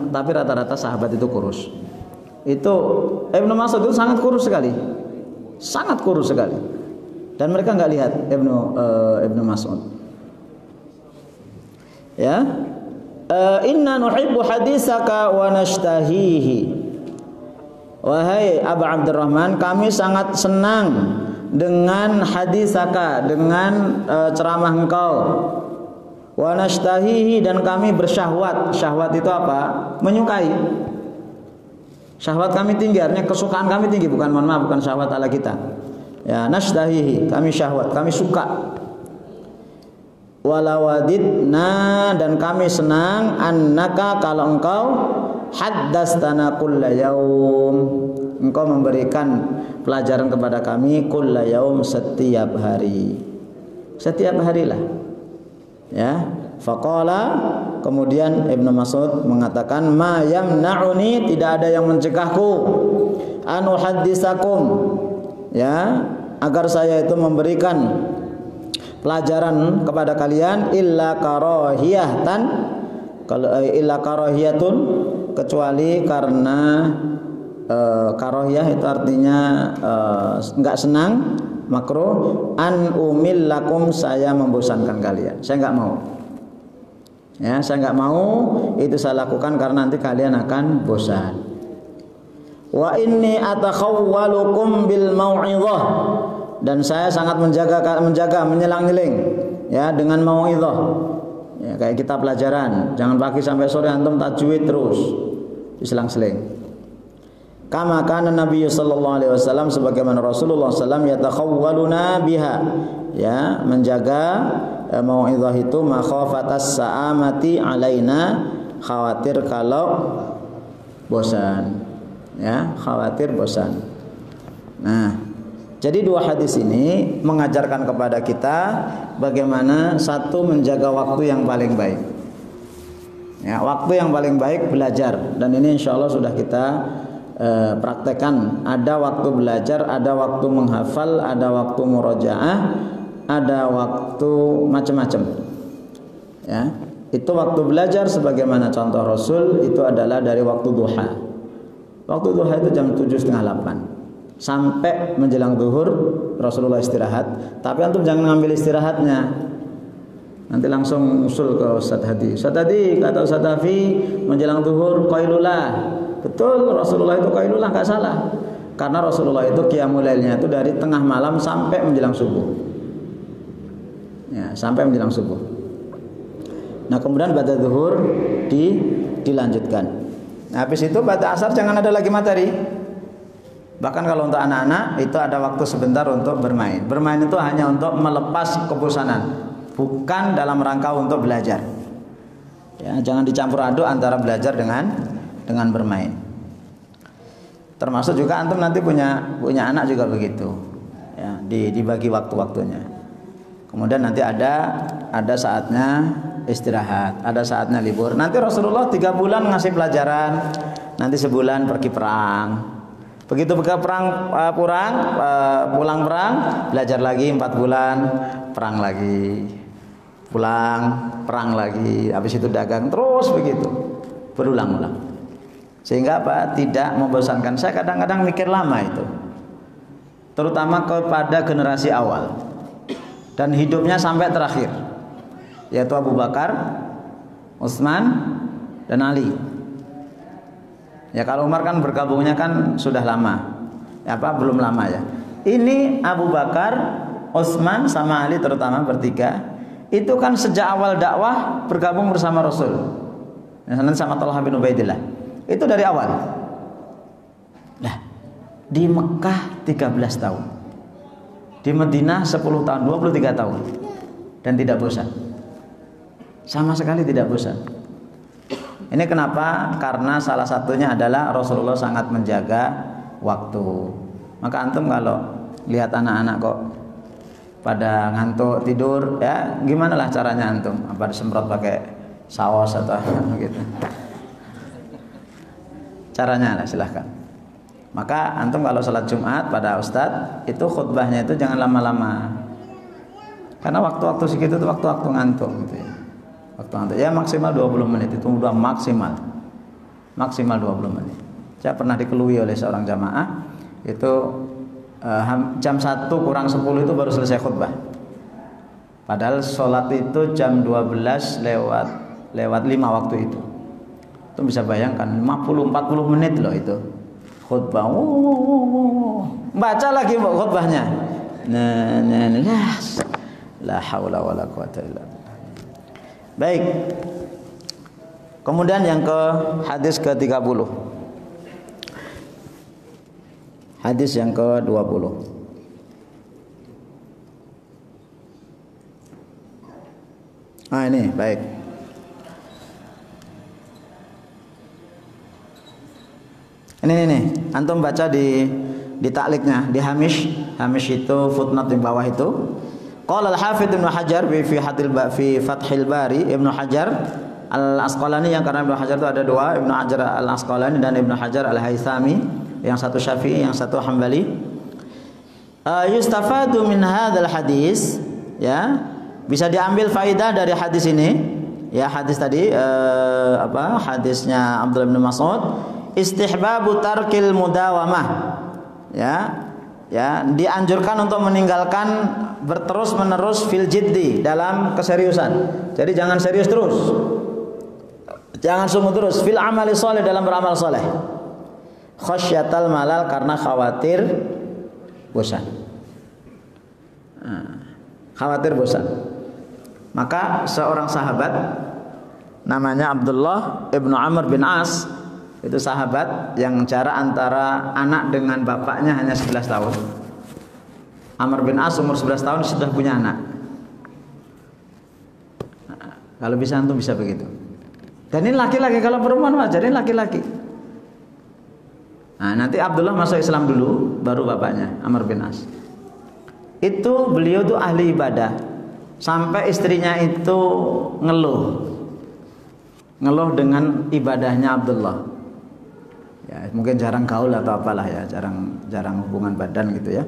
Tapi rata-rata sahabat itu kurus. Itu Ibnu Mas'ud itu sangat kurus sekali. Sangat kurus sekali. Dan mereka nggak lihat Ibnu Mas'ud. Ya, inna nuhibbu hadisaka wa nashtahihi. Wahai Abu Abdurrahman, kami sangat senang dengan hadisaka, dengan ceramah engkau. Wa nashtahihi, dan kami bersyahwat. Syahwat itu apa? Menyukai. Syahwat kami tinggi, artinya kesukaan kami tinggi, bukan, mohon maaf, bukan syahwat ala kita. Ya, nashtahihi, kami syahwat, kami suka. Walawadidna, dan kami senang annaka, kalau engkau haddastana kulla yaum, engkau memberikan pelajaran kepada kami kulla yaum, setiap hari. Setiap harilah. Ya, faqala, kemudian Ibnu Mas'ud mengatakan, ma yamna'uni, tidak ada yang mencegahku, anu haddisakum, ya, agar saya itu memberikan pelajaran kepada kalian, illa karahiyatan, kalau illa karahiyatun, kecuali karena karahiyah itu artinya enggak senang, makruh, an umillakum, saya membosankan kalian, saya enggak mau. Ya, saya enggak mau itu saya lakukan karena nanti kalian akan bosan. Wa inni atakhawwalukum bil mau'izah, dan saya sangat menjaga menyelang-nyeling ya dengan mau'izah. Ya, kayak kita pelajaran, jangan pagi sampai sore antum tajwid terus diselang-seling. Kama kana Nabi sallallahu alaihi wasallam, sebagaimana Rasulullah sallallahu alaihi wasallam yatakhawwaluna biha, ya, menjaga mau'izah itu makhafatas sa'amati alaina, khawatir kalau bosan. Ya, khawatir bosan. Nah, jadi dua hadis ini mengajarkan kepada kita bagaimana satu menjaga waktu yang paling baik. Ya, waktu yang paling baik belajar, dan ini insya Allah sudah kita praktekkan. Ada waktu belajar, ada waktu menghafal, ada waktu murojaah, ada waktu macam-macam. Ya, itu waktu belajar sebagaimana contoh Rasul itu adalah dari waktu duha. Waktu duha itu jam 7:30 sampai menjelang zuhur Rasulullah istirahat. Tapi antum jangan ngambil istirahatnya, nanti langsung usul ke Ustaz Hadi. Ustaz Hadi, kata Ustaz Hafi, menjelang zuhur qailulah. Betul, Rasulullah itu qailulah, enggak salah. Karena Rasulullah itu qiyamul lailnya itu dari tengah malam sampai menjelang subuh. Ya, sampai menjelang subuh. Nah, kemudian pada zuhur dilanjutkan. Nah, habis itu pada asar jangan ada lagi matahari. Bahkan kalau untuk anak-anak itu ada waktu sebentar untuk bermain. Bermain itu hanya untuk melepas kebosanan, bukan dalam rangka untuk belajar. Ya, jangan dicampur aduk antara belajar dengan bermain. Termasuk juga antum nanti punya anak juga begitu. Ya, dibagi waktu-waktunya. Kemudian nanti ada saatnya istirahat, ada saatnya libur. Nanti Rasulullah 3 bulan ngasih pelajaran, nanti sebulan pergi perang. Begitu pulang perang, belajar lagi 4 bulan, perang lagi, pulang, perang lagi, habis itu dagang, terus begitu, berulang-ulang. Sehingga apa? Tidak membosankan. Saya kadang-kadang mikir lama itu, terutama kepada generasi awal dan hidupnya sampai terakhir, yaitu Abu Bakar, Utsman, dan Ali. Ya, kalau Umar kan bergabungnya kan sudah lama, belum lama ya. Ini Abu Bakar, Utsman, sama Ali terutama bertiga, itu kan sejak awal dakwah bergabung bersama Rasul. Nanti sama Talha bin Ubaidillah, itu dari awal. Nah, di Mekah 13 tahun, di Madinah 10 tahun, 23 tahun, dan tidak bosan, sama sekali tidak bosan. Ini kenapa? Karena salah satunya adalah Rasulullah sangat menjaga waktu. Maka antum kalau lihat anak-anak kok pada ngantuk tidur, ya gimana lah caranya antum? Apa disemprot pakai saus atau gitu? Caranya lah, silahkan. Maka antum kalau sholat Jumat pada ustadz itu khutbahnya itu jangan lama-lama, karena waktu-waktu segitu itu waktu-waktu ngantuk gitu ya. Waktu ngantuk ya maksimal 20 menit, itu udah maksimal 20 menit. Saya pernah dikelui oleh seorang jamaah itu jam 1 kurang 10 itu baru selesai khutbah, padahal sholat itu jam 12 lewat 5 waktu itu. Itu bisa bayangkan 50-40 menit loh itu khutbah. Baca lagi khutbahnya. La haula wala quwata illa billah. Baik. Kemudian yang ke hadis ke-30. Hadis yang ke-20. Ini baik. Ini antum baca di takliknya, di hamish itu footnote di bawah itu. Qala al-Hafidz Ibnu Hajar fi Fathil Bari, Ibnu Hajar Al-Asqalani, yang karena Ibnu Hajar itu ada 2, Ibnu Hajar Al-Asqalani dan Ibnu Hajar Al-Haythami, yang satu Syafi'i, yang satu Hambali. Yustafadu min hadzal hadis, ya, bisa diambil faidah dari hadis ini. Ya, hadis tadi hadisnya Abdullah bin Mas'ud, istihbabu tarkil mudawamah. Ya, dianjurkan untuk meninggalkan berterus menerus fil jiddi, dalam keseriusan. Jadi jangan serius terus, jangan sungguh terus. Fil amali soleh, dalam beramal soleh. Khasyatal malal, karena khawatir bosan. Khawatir bosan. Maka seorang sahabat namanya Abdullah ibnu Amr bin As, itu sahabat yang jarak antara anak dengan bapaknya hanya 11 tahun. Amr bin As umur 11 tahun sudah punya anak. Kalau bisa antum bisa begitu. Dan ini laki-laki, kalau perempuan wajar, ini laki-laki. Nah, nanti Abdullah masuk Islam dulu, baru bapaknya Amr bin As. Itu beliau tuh ahli ibadah, sampai istrinya itu ngeluh dengan ibadahnya Abdullah. Ya, mungkin jarang gaul atau apalah ya, jarang hubungan badan gitu ya.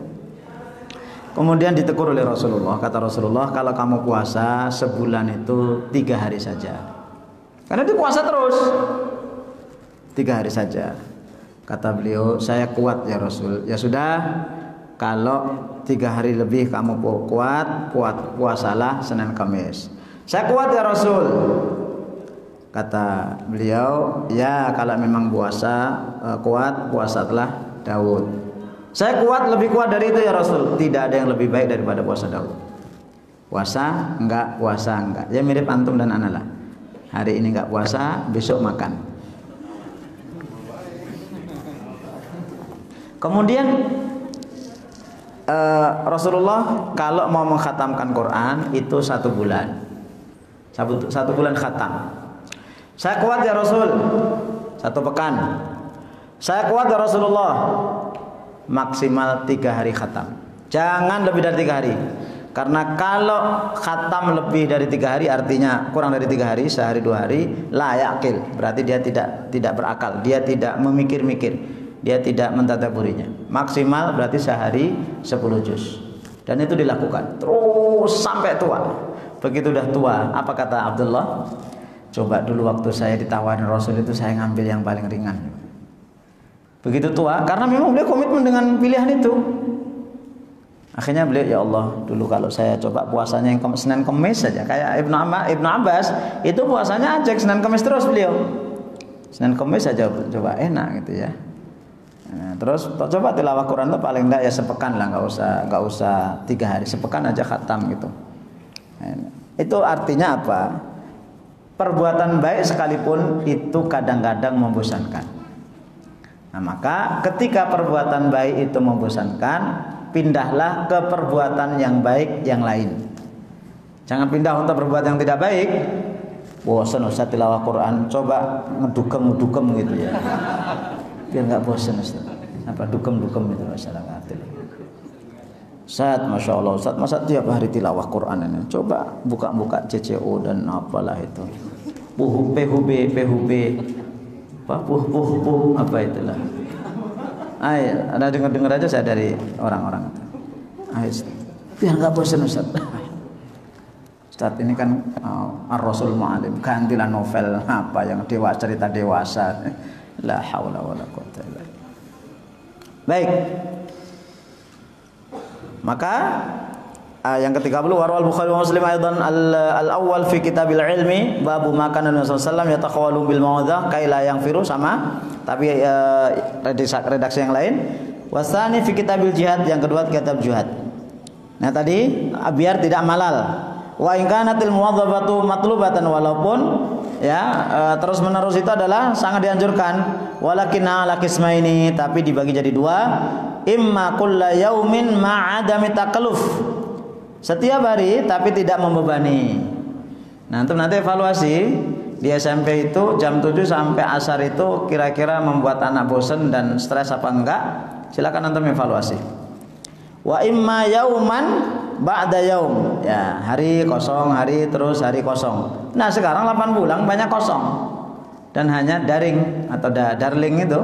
Kemudian ditegur oleh Rasulullah. Kata Rasulullah, kalau kamu puasa sebulan itu 3 hari saja. Karena dia puasa terus 3 hari saja. Kata beliau, saya kuat ya Rasul. Ya sudah, kalau 3 hari lebih kamu kuat, puasalah Senin Kamis. Saya kuat ya Rasul. Kata beliau, ya kalau memang kuat, puasalah Daud. Saya kuat, lebih kuat dari itu ya Rasul. Tidak ada yang lebih baik daripada puasa Daud. Puasa enggak, puasa enggak. Ya mirip antum dan ana lah. Hari ini enggak puasa, besok makan. Kemudian Rasulullah kalau mau mengkhatamkan Quran itu 1 bulan. 1 bulan khatam. Saya kuat ya Rasul, 1 pekan. Saya kuat ya Rasulullah, maksimal 3 hari khatam. Jangan lebih dari 3 hari. Karena kalau khatam lebih dari 3 hari, artinya kurang dari 3 hari, sehari 2 hari, la yaqil, berarti dia tidak berakal, dia tidak memikir-mikir, dia tidak mentadaburinya. Maksimal berarti sehari 10 juz. Dan itu dilakukan terus sampai tua. Begitu udah tua, apa kata Abdullah? Coba dulu waktu saya ditawarin Rasul itu saya ngambil yang paling ringan. Begitu tua, karena memang beliau komitmen dengan pilihan itu. Akhirnya beliau, ya Allah, dulu kalau saya coba puasanya yang Senin Kemis saja, kayak Ibnu Abbas itu puasanya aja Senin Kemis terus beliau. Senin Kemis saja coba enak gitu ya. Nah, terus coba tilawah Quran itu paling enggak ya sepekan lah, enggak usah 3 hari, sepekan aja khatam gitu. Nah, itu artinya apa? Perbuatan baik sekalipun itu kadang-kadang membosankan. Nah, maka ketika perbuatan baik itu membosankan, pindahlah ke perbuatan yang baik yang lain. Jangan pindah untuk berbuat yang tidak baik. Bosan Ustaz tilawah Quran, coba ngedugem gitu ya. Biar nggak bosan Ustaz. Apa dugem itu masalah hati. Ustaz, Masya Allah Ustaz, masa tiap hari tilawah Quran ini? Coba buka CCO dan apalah itu. PHB, apa itulah. Ada dengar aja saya dari orang-orang itu. Biar nggak bosan Ustaz. Ustaz ini kan Ar-Rasul Mu'alim, gantilah novel apa yang cerita dewasa. La haula wala quwwata illa billah. Baik. Maka yang ke-30 warwal Bukhari wa Muslim aidan al-awwal fi kitabil ilmi babu makan Nabi sallallahu alaihi wasallam yataqawalu bil mau'izah kai la yaghfiru, sama tapi redaksi yang lain. Wasani fi kitabil jihad, yang kedua kitab jihad. Nah tadi biar tidak malal. Wa in kanatil muwadzabatu matlubatan, walaupun terus menerus itu adalah sangat dianjurkan. Walakinna lakismaini, tapi dibagi jadi 2. Imma kulla yaumin ma'adami takalluf, setiap hari tapi tidak membebani. Nah, antum nanti evaluasi di SMP itu jam 7 sampai asar itu kira-kira membuat anak bosan dan stres apa enggak? Silakan antum evaluasi. Wa imma yauman ba'da yaum, ya hari kosong, hari terus hari kosong. Nah, sekarang 8 bulan banyak kosong dan hanya daring atau darling itu,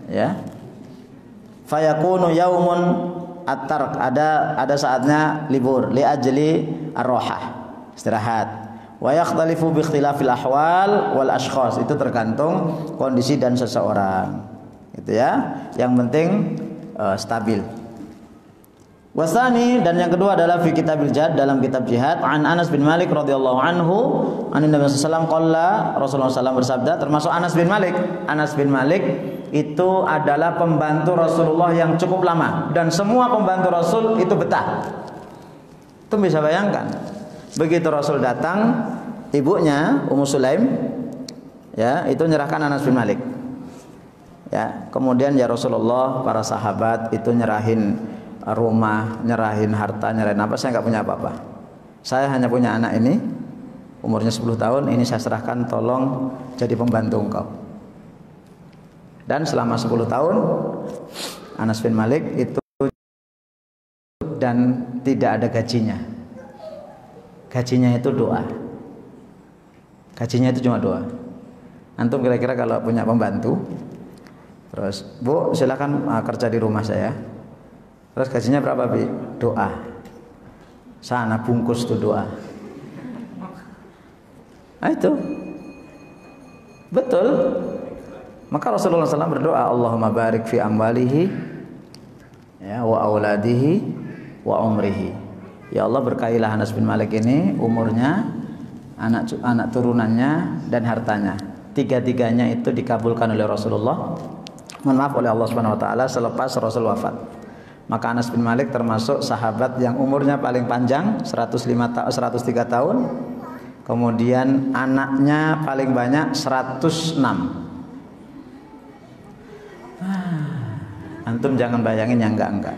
ya. Fayakunu yaumun at-tark, ada saatnya libur li ajli ar-rohah, istirahat. Wa yakhtalifu bi ikhtilafil ahwal wal ashkhas, itu tergantung kondisi dan seseorang. Gitu ya. Yang penting stabil. Wasani, dan yang kedua adalah fi kitabil jihad, dalam kitab jihad. An Anas bin Malik radhiyallahu anhu, an Nabi sallallahu alaihi wasallam Rasulullah sallallahu bersabda, termasuk Anas bin Malik. Anas bin Malik itu adalah pembantu Rasulullah yang cukup lama, dan semua pembantu Rasul itu betah. Itu bisa bayangkan. Begitu Rasul datang, ibunya Ummu Sulaim ya, itu nyerahkan Anas bin Malik. Ya, kemudian ya Rasulullah, para sahabat itu nyerahin rumah, nyerahin harta, nyerahin apa, saya nggak punya apa-apa. Saya hanya punya anak ini, umurnya 10 tahun, ini saya serahkan, tolong jadi pembantu engkau. Dan selama 10 tahun Anas bin Malik itu dan tidak ada gajinya. Gajinya itu doa. Gajinya itu cuma doa. Antum kira-kira kalau punya pembantu, terus Bu silakan kerja di rumah saya, terus gajinya berapa Bi? Doa. Sana bungkus tuh doa. Nah itu betul. Maka Rasulullah SAW berdoa, Allahumma barik fi amwalihi ya, wa auladihi wa umrihi. Ya Allah, berkahilah Anas bin Malik ini, umurnya, anak turunannya, dan hartanya. Tiga-tiganya itu dikabulkan oleh Rasulullah, mohon maaf, oleh Allah Subhanahu wa taala selepas Rasul wafat. Maka Anas bin Malik termasuk sahabat yang umurnya paling panjang, 103 tahun. Kemudian anaknya paling banyak 106. Antum jangan bayangin yang enggak.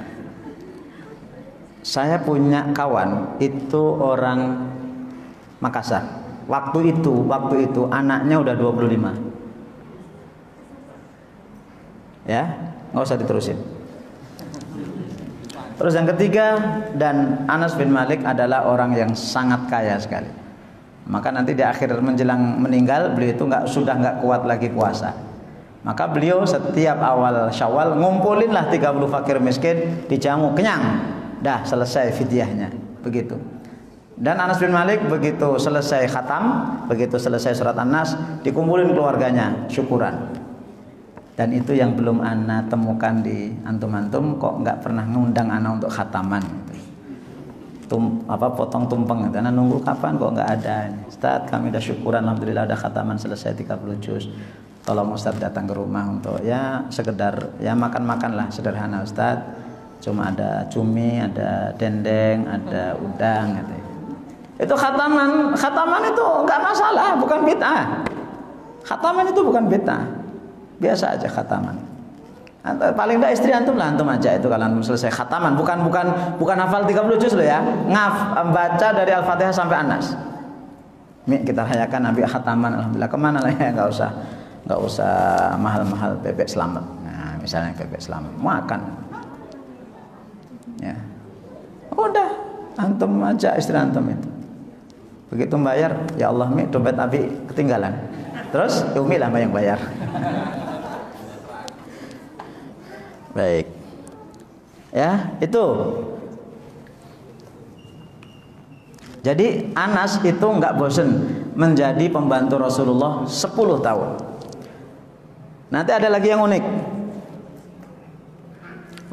Saya punya kawan itu orang Makassar. Waktu itu anaknya udah 25. Ya, nggak usah diterusin. Terus yang ketiga, dan Anas bin Malik adalah orang yang sangat kaya sekali. Maka nanti di akhir menjelang meninggal, beliau itu sudah nggak kuat lagi puasa. Maka beliau setiap awal Syawal ngumpulinlah 30 fakir miskin, dijamu, kenyang. Dah selesai fidyahnya. Begitu. Dan Anas bin Malik begitu selesai khatam, begitu selesai surat An-Nas, dikumpulin keluarganya, syukuran. Dan itu yang belum ana temukan di antum-antum, kok nggak pernah ngundang ana untuk khataman gitu. Potong tumpeng gitu. Ana nunggu kapan kok nggak ada. Ustaz, kami udah syukuran, alhamdulillah ada khataman selesai 30 juz. Tolong Ustaz datang ke rumah untuk ya sekedar ya makan-makan lah sederhana Ustaz. Cuma ada cumi, ada dendeng, ada udang gitu. Itu khataman itu nggak masalah, bukan bid'ah. Khataman itu bukan bid'ah. Biasa aja khataman. Paling enggak istri antum lah, antum aja itu kalau antum selesai khataman, bukan hafal 30 juz loh ya. Baca dari Al-Fatihah sampai An-Nas. Kita rayakan Nabi khataman, alhamdulillah. Kemana lah ya, enggak usah mahal-mahal bebek selamat. Nah, misalnya bebek selamat, makan. Ya. Udah, antum aja istri antum itu. Begitu bayar, ya Allah, dompet Abi ketinggalan. Terus Umi lah yang bayar. Baik. Ya, itu. Jadi Anas itu enggak bosen menjadi pembantu Rasulullah 10 tahun. Nanti ada lagi yang unik.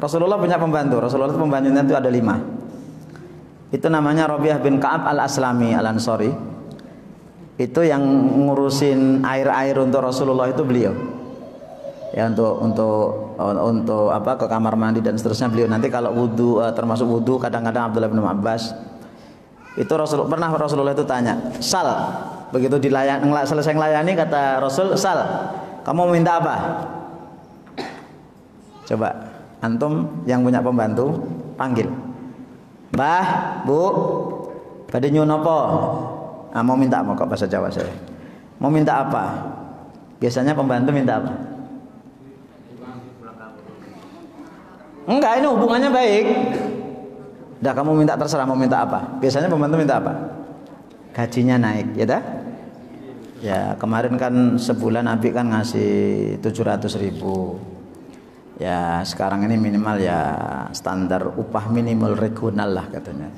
Rasulullah punya pembantu. Rasulullah itu pembantunya itu ada 5. Itu namanya Rabi'ah bin Ka'ab al-Aslami al-Ansari. Itu yang ngurusin air-air untuk Rasulullah itu beliau. Ya untuk ke kamar mandi dan seterusnya beliau. Nanti kalau wudu, termasuk wudu, kadang-kadang Abdullah bin Abbas itu Rasulullah itu tanya, "Sal." Begitu selesai melayani kata Rasul, "Sal, kamu minta apa?" Coba antum yang punya pembantu panggil. "Mbah, Bu, badhe nyuwun apa?" Mau minta apa kok bahasa Jawa saya? Mau minta apa? Biasanya pembantu minta apa? Enggak, ini hubungannya baik. Dah kamu minta terserah mau minta apa. Biasanya pembantu minta apa? Gajinya naik, ya dah? Ya kemarin kan sebulan Nabi kan ngasih 700.000. Ya sekarang ini minimal ya standar upah minimal regional lah katanya.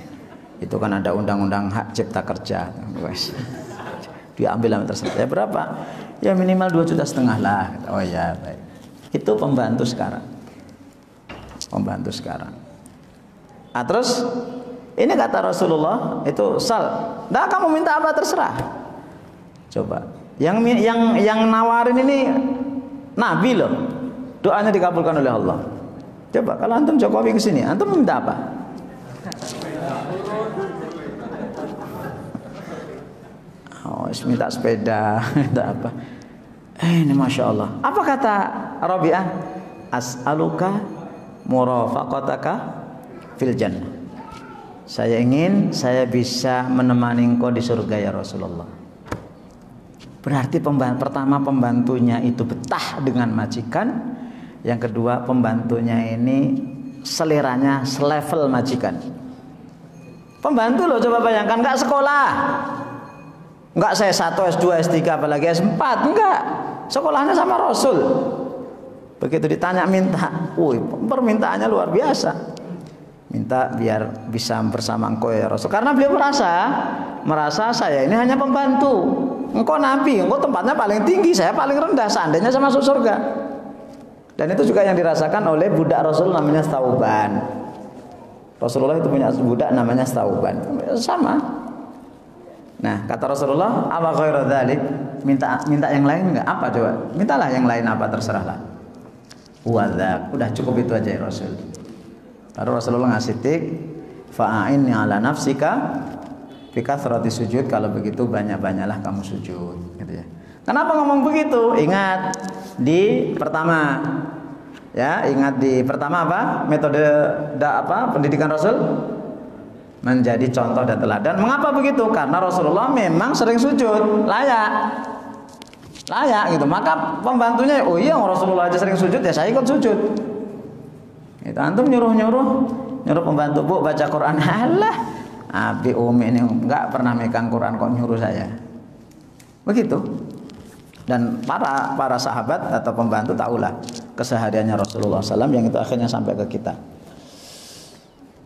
Itu kan ada undang-undang hak cipta kerja. Diambil terserah. Ya berapa? Ya minimal 2,5 juta lah. Oh ya baik. Itu pembantu sekarang. Pembantu sekarang. Nah, terus ini kata Rasulullah itu, "Sal, dah kamu minta apa terserah." Coba. Yang nawarin ini Nabi loh. Doanya dikabulkan oleh Allah. Coba kalau antum Jokowi ke sini, antum minta apa? Oh, minta sepeda, minta apa? Ini Masya Allah. Apa kata Rabi'ah? "As'aluka murafaqataka fil jannah." Saya bisa menemani engkau di surga ya Rasulullah. Berarti pertama pembantunya itu betah dengan majikan. Yang kedua pembantunya ini seleranya selevel majikan. Pembantu loh, coba bayangkan, nggak sekolah, nggak saya S1, S2, S3, apalagi S4, enggak. Sekolahnya sama Rasul. Begitu ditanya minta, permintaannya luar biasa. Minta biar bisa bersama engkau ya Rasul. Karena beliau merasa saya ini hanya pembantu. Engkau Nabi, engkau tempatnya paling tinggi, saya paling rendah. Seandainya saya masuk surga. Dan itu juga yang dirasakan oleh budak Rasul namanya Thauban. Rasulullah itu punya budak namanya Thauban. Sama. Nah, kata Rasulullah, "Apa ghairu dzalik?" Minta yang lain enggak? Apa coba? Mintalah yang lain apa terserahlah. Udah cukup itu aja ya Rasul. Lalu Rasulullah ngasih tik, fa'inni ala nafsika fi kathrati sujud, kalau begitu banyak-banyaklah kamu sujud, gitu ya. Kenapa ngomong begitu? Ingat di pertama, ya, ingat di pertama apa? Metode pendidikan Rasul menjadi contoh dan teladan. Mengapa begitu? Karena Rasulullah memang sering sujud, layak gitu. Maka pembantunya, oh iya Rasulullah aja sering sujud, ya saya ikut sujud. Itu antum nyuruh pembantu, Bu baca Quran. Alah, Abi Umi ini enggak pernah megang Quran kok nyuruh saya. Begitu. Dan para sahabat atau pembantu tahulah kesehariannya Rasulullah SAW yang itu akhirnya sampai ke kita.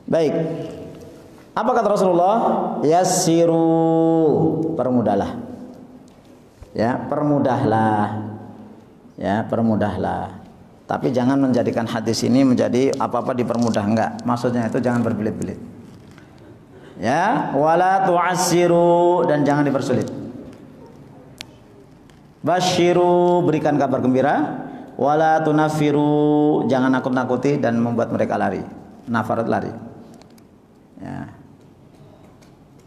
Baik. Apa kata Rasulullah? Yassiru, permudahlah. Ya, permudahlah. Ya, permudahlah. Tapi jangan menjadikan hadis ini menjadi apa-apa dipermudah, enggak. Maksudnya itu jangan berbelit-belit. Ya, wala tu'assiru, dan jangan dipersulit. Basyiru, berikan kabar gembira. Wala tunafiru, jangan nakut-nakuti dan membuat mereka lari. Nafarat, lari. Ya.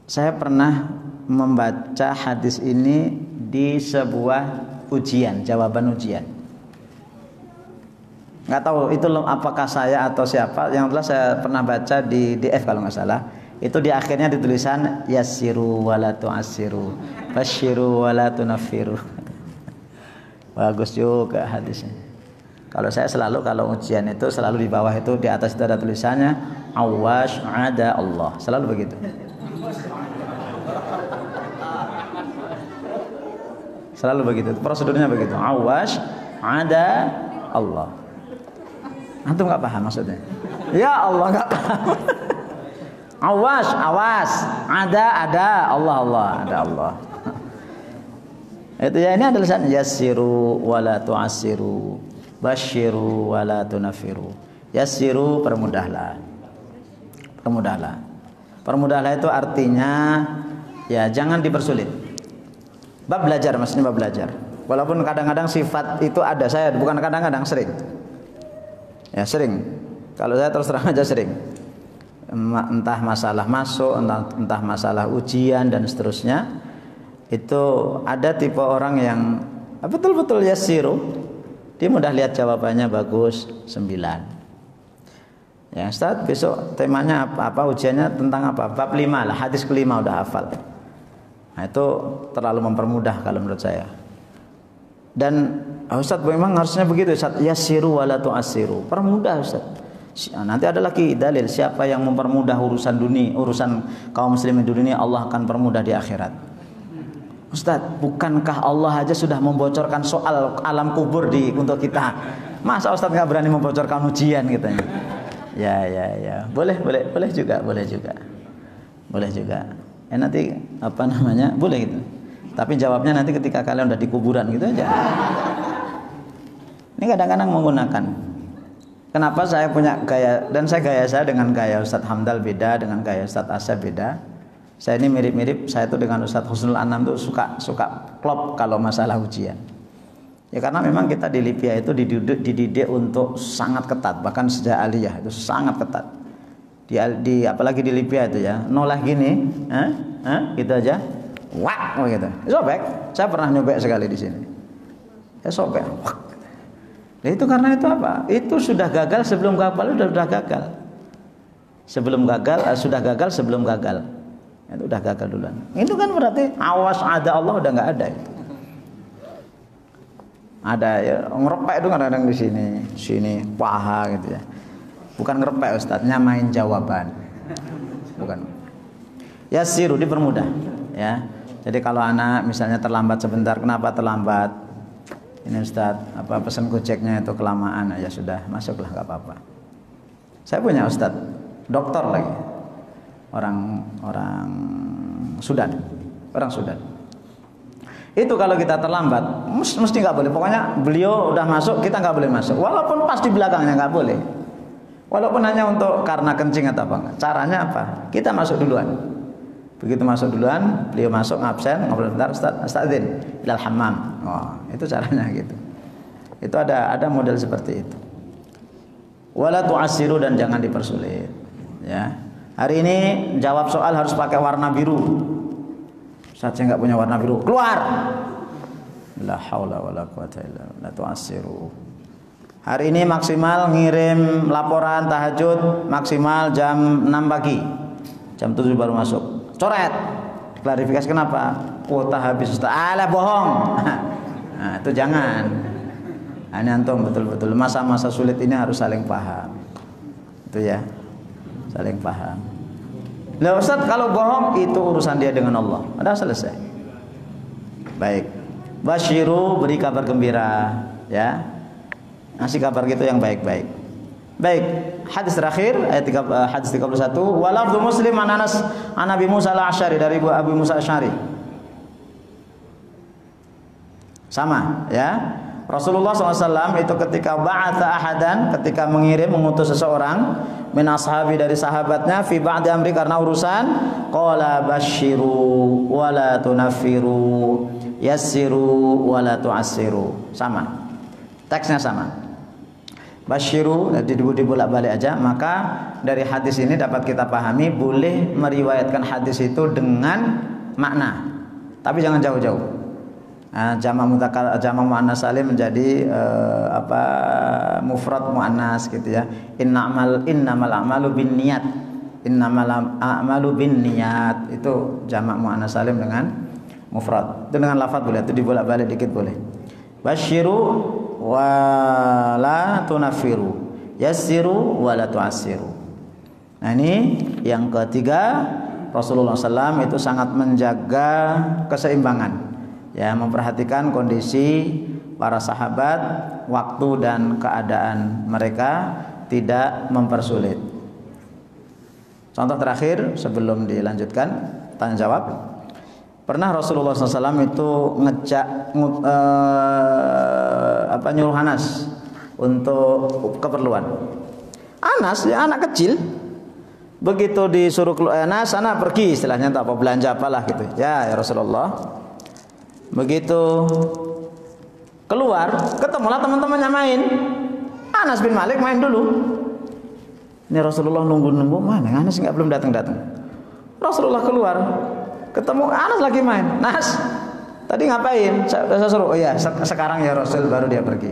Saya pernah membaca hadis ini di sebuah ujian, jawaban ujian. Nggak tahu itu apakah saya atau siapa, yang telah saya pernah baca di DF kalau nggak salah. Itu di akhirnya ditulisan yassiru wala tu'assiru, basyiru wala tunafiru. Bagus juga hadisnya. Kalau saya selalu kalau ujian itu selalu di bawah itu, di atas itu ada tulisannya awash ada Allah. Selalu begitu. Selalu begitu. Prosedurnya begitu. Awash ada Allah. Antum nggak paham maksudnya? Ya Allah nggak paham. Awas, ada Allah, ada Allah. Itu ya, ini adalah tulisan yassiru wala tu'assiru, basyiru wala tunafiru. Yassiru, permudahlah. Permudahlah itu artinya ya jangan dipersulit. Bab belajar, maksudnya bab belajar. Walaupun kadang-kadang sifat itu ada, saya bukan kadang-kadang, sering. Ya sering. Kalau saya terus terang aja sering. Entah masalah masuk, entah masalah ujian dan seterusnya. Itu ada tipe orang yang betul-betul yassiru, dia mudah lihat jawabannya bagus 9. Ya Ustaz, besok temanya apa ujiannya tentang apa? Bab 5 lah, hadis ke-5 udah hafal. Nah itu terlalu mempermudah kalau menurut saya. Dan Ustaz memang harusnya begitu Ustaz, yassiru wala tu'assiru, permudah Ustaz. Nanti ada lagi dalil, siapa yang mempermudah urusan dunia, urusan kaum muslimin di dunia, Allah akan permudah di akhirat. Ustaz, bukankah Allah aja sudah membocorkan soal alam kubur untuk kita? Masa Ustaz nggak berani membocorkan ujian katanya? Ya. Boleh juga. Ya nanti boleh gitu. Tapi jawabnya nanti ketika kalian udah di kuburan gitu aja. Ini kadang-kadang menggunakan. Kenapa saya punya gaya, dan gaya saya dengan gaya Ustaz Hamdal beda, dengan gaya Ustaz Asya beda. Saya ini mirip-mirip, saya tuh dengan Ustaz Husnul Anam tuh suka klop kalau masalah ujian. Ya karena memang kita di Libya itu dididik untuk sangat ketat, bahkan sejak aliyah itu sangat ketat. Apalagi di Libya itu ya, noleh gini, gitu aja, wak, gitu. Sobek, saya pernah nyobek sekali di sini. Ya sobek, wak. Nah, itu karena itu apa? Itu sudah gagal sebelum gagal, sudah gagal. Sudah gagal sebelum gagal. Itu udah gagal duluan. Itu kan berarti awas ada Allah udah nggak ada itu. Ada ya ngerepek itu kadang-kadang di sini paha gitu ya. Bukan ngerepek Ustaz, nyamain jawaban. Bukan. Yassiru, dipermudah ya. Jadi kalau anak misalnya terlambat sebentar, kenapa terlambat? Ini Ustaz, pesan gojeknya itu kelamaan, ya sudah masuklah nggak apa-apa. Saya punya Ustaz dokter lagi. Orang Sudan. Itu kalau kita terlambat mesti nggak boleh. Pokoknya beliau udah masuk, kita nggak boleh masuk. Walaupun pas di belakangnya nggak boleh. Walaupun hanya karena kencing atau apa. Caranya apa? Kita masuk duluan. Begitu masuk duluan, beliau masuk ngabsen, ngobrol bentar, Ustadzin ilal hammam. Oh, itu caranya gitu. Itu ada model seperti itu. wala tu'assiru, dan jangan dipersulit. Ya. Hari ini jawab soal harus pakai warna biru. Ustaz, saya nggak punya warna biru. Keluar. La haula wala quwata illa billah. La tu'assiru. Hari ini maksimal ngirim laporan tahajud maksimal jam 6 pagi. Jam 7 baru masuk. Coret. Klarifikasi kenapa? Kuota habis Ustaz. Alah, bohong. Nah, itu jangan. Ini antum betul-betul masa-masa sulit ini harus saling paham. Itu ya. Saling paham. Nah Ustaz, kalau bohong itu urusan dia dengan Allah. Udah selesai. Baik. Basyiru, beri kabar gembira, ya. Ngasih kabar gitu yang baik-baik. Baik. Hadis terakhir ayat hadis 31. Walafdhu Muslim an Anas an Abi Musa al-Asy'ari, dari Abu Musa al-Asy'ari. Sama, ya. Rasulullah SAW itu ketika ba'atha ahadan, ketika mengutus seseorang min ashabi, dari sahabatnya, fi ba'di amri, karena urusan, qala basyiru wala tunaffiru, yassiru wala tu'assiru. Sama, teksnya sama. Basyiru dibolak-balik aja. Maka dari hadis ini dapat kita pahami boleh meriwayatkan hadis itu dengan makna, tapi jangan jauh-jauh. Jamak muannas salim menjadi mufrad muannas gitu ya. Innamal a'malu binniyat. Innamal a'malu binniyat itu jamak muannas salim dengan mufrad. Itu dengan lafaz boleh, itu dibolak-balik dikit boleh. Basyiru wa la tunaffiru, yassiru wa la tu'assiru. Nah, ini yang ketiga, Rasulullah SAW itu sangat menjaga keseimbangan. Ya, memperhatikan kondisi para sahabat, waktu dan keadaan mereka, tidak mempersulit. Contoh terakhir sebelum dilanjutkan tanya jawab. Pernah Rasulullah SAW itu nyuruh Anas untuk keperluan. Anas ya anak kecil, begitu disuruh keluar, Anas sana pergi, istilahnya tak apa, belanja apalah gitu. Ya Rasulullah. Begitu keluar, ketemulah teman-temannya main. Anas bin Malik main dulu. Ini Rasulullah nunggu-nunggu, mana Anas belum datang-datang. Rasulullah keluar, ketemu Anas lagi main. Nas, tadi ngapain? Saya suruh. Oh iya, sekarang ya Rasul, baru dia pergi.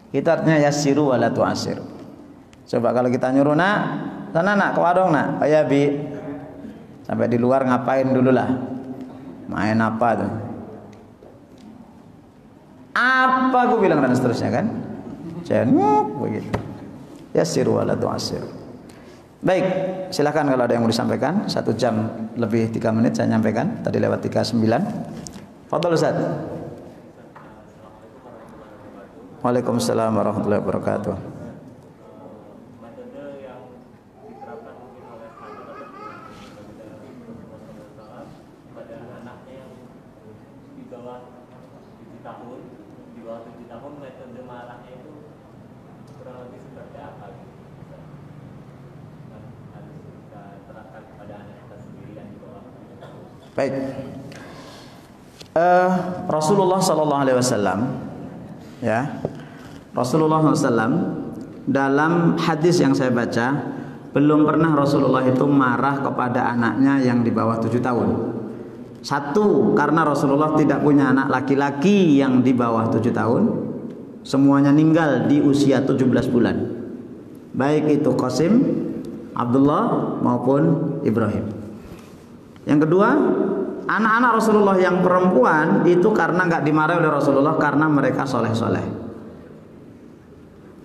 Itu artinya yassiru wala tu'assiru. Coba kalau kita nyuruh, nak, sana nak ke warung nak. Oh ya Bi. Sampai di luar ngapain dulu lah. Main apa tuh? Apa aku bilang dan seterusnya kan? Jangan begitu. Yassiru wala tu'assiru. Baik, silakan kalau ada yang mau disampaikan. 1 jam lebih 3 menit saya nyampaikan. Tadi lewat 39. Fadhol Ustaz. Waalaikumsalam warahmatullahi wabarakatuh. Baik, Rasulullah Sallallahu Alaihi Wasallam, ya, Rasulullah SAW dalam hadis yang saya baca, belum pernah Rasulullah itu marah kepada anaknya yang di bawah 7 tahun. Satu, karena Rasulullah tidak punya anak laki-laki yang di bawah 7 tahun, semuanya meninggal di usia 17 bulan, baik itu Qasim, Abdullah maupun Ibrahim. Yang kedua, anak-anak Rasulullah yang perempuan itu karena nggak dimarahi oleh Rasulullah karena mereka soleh-soleh.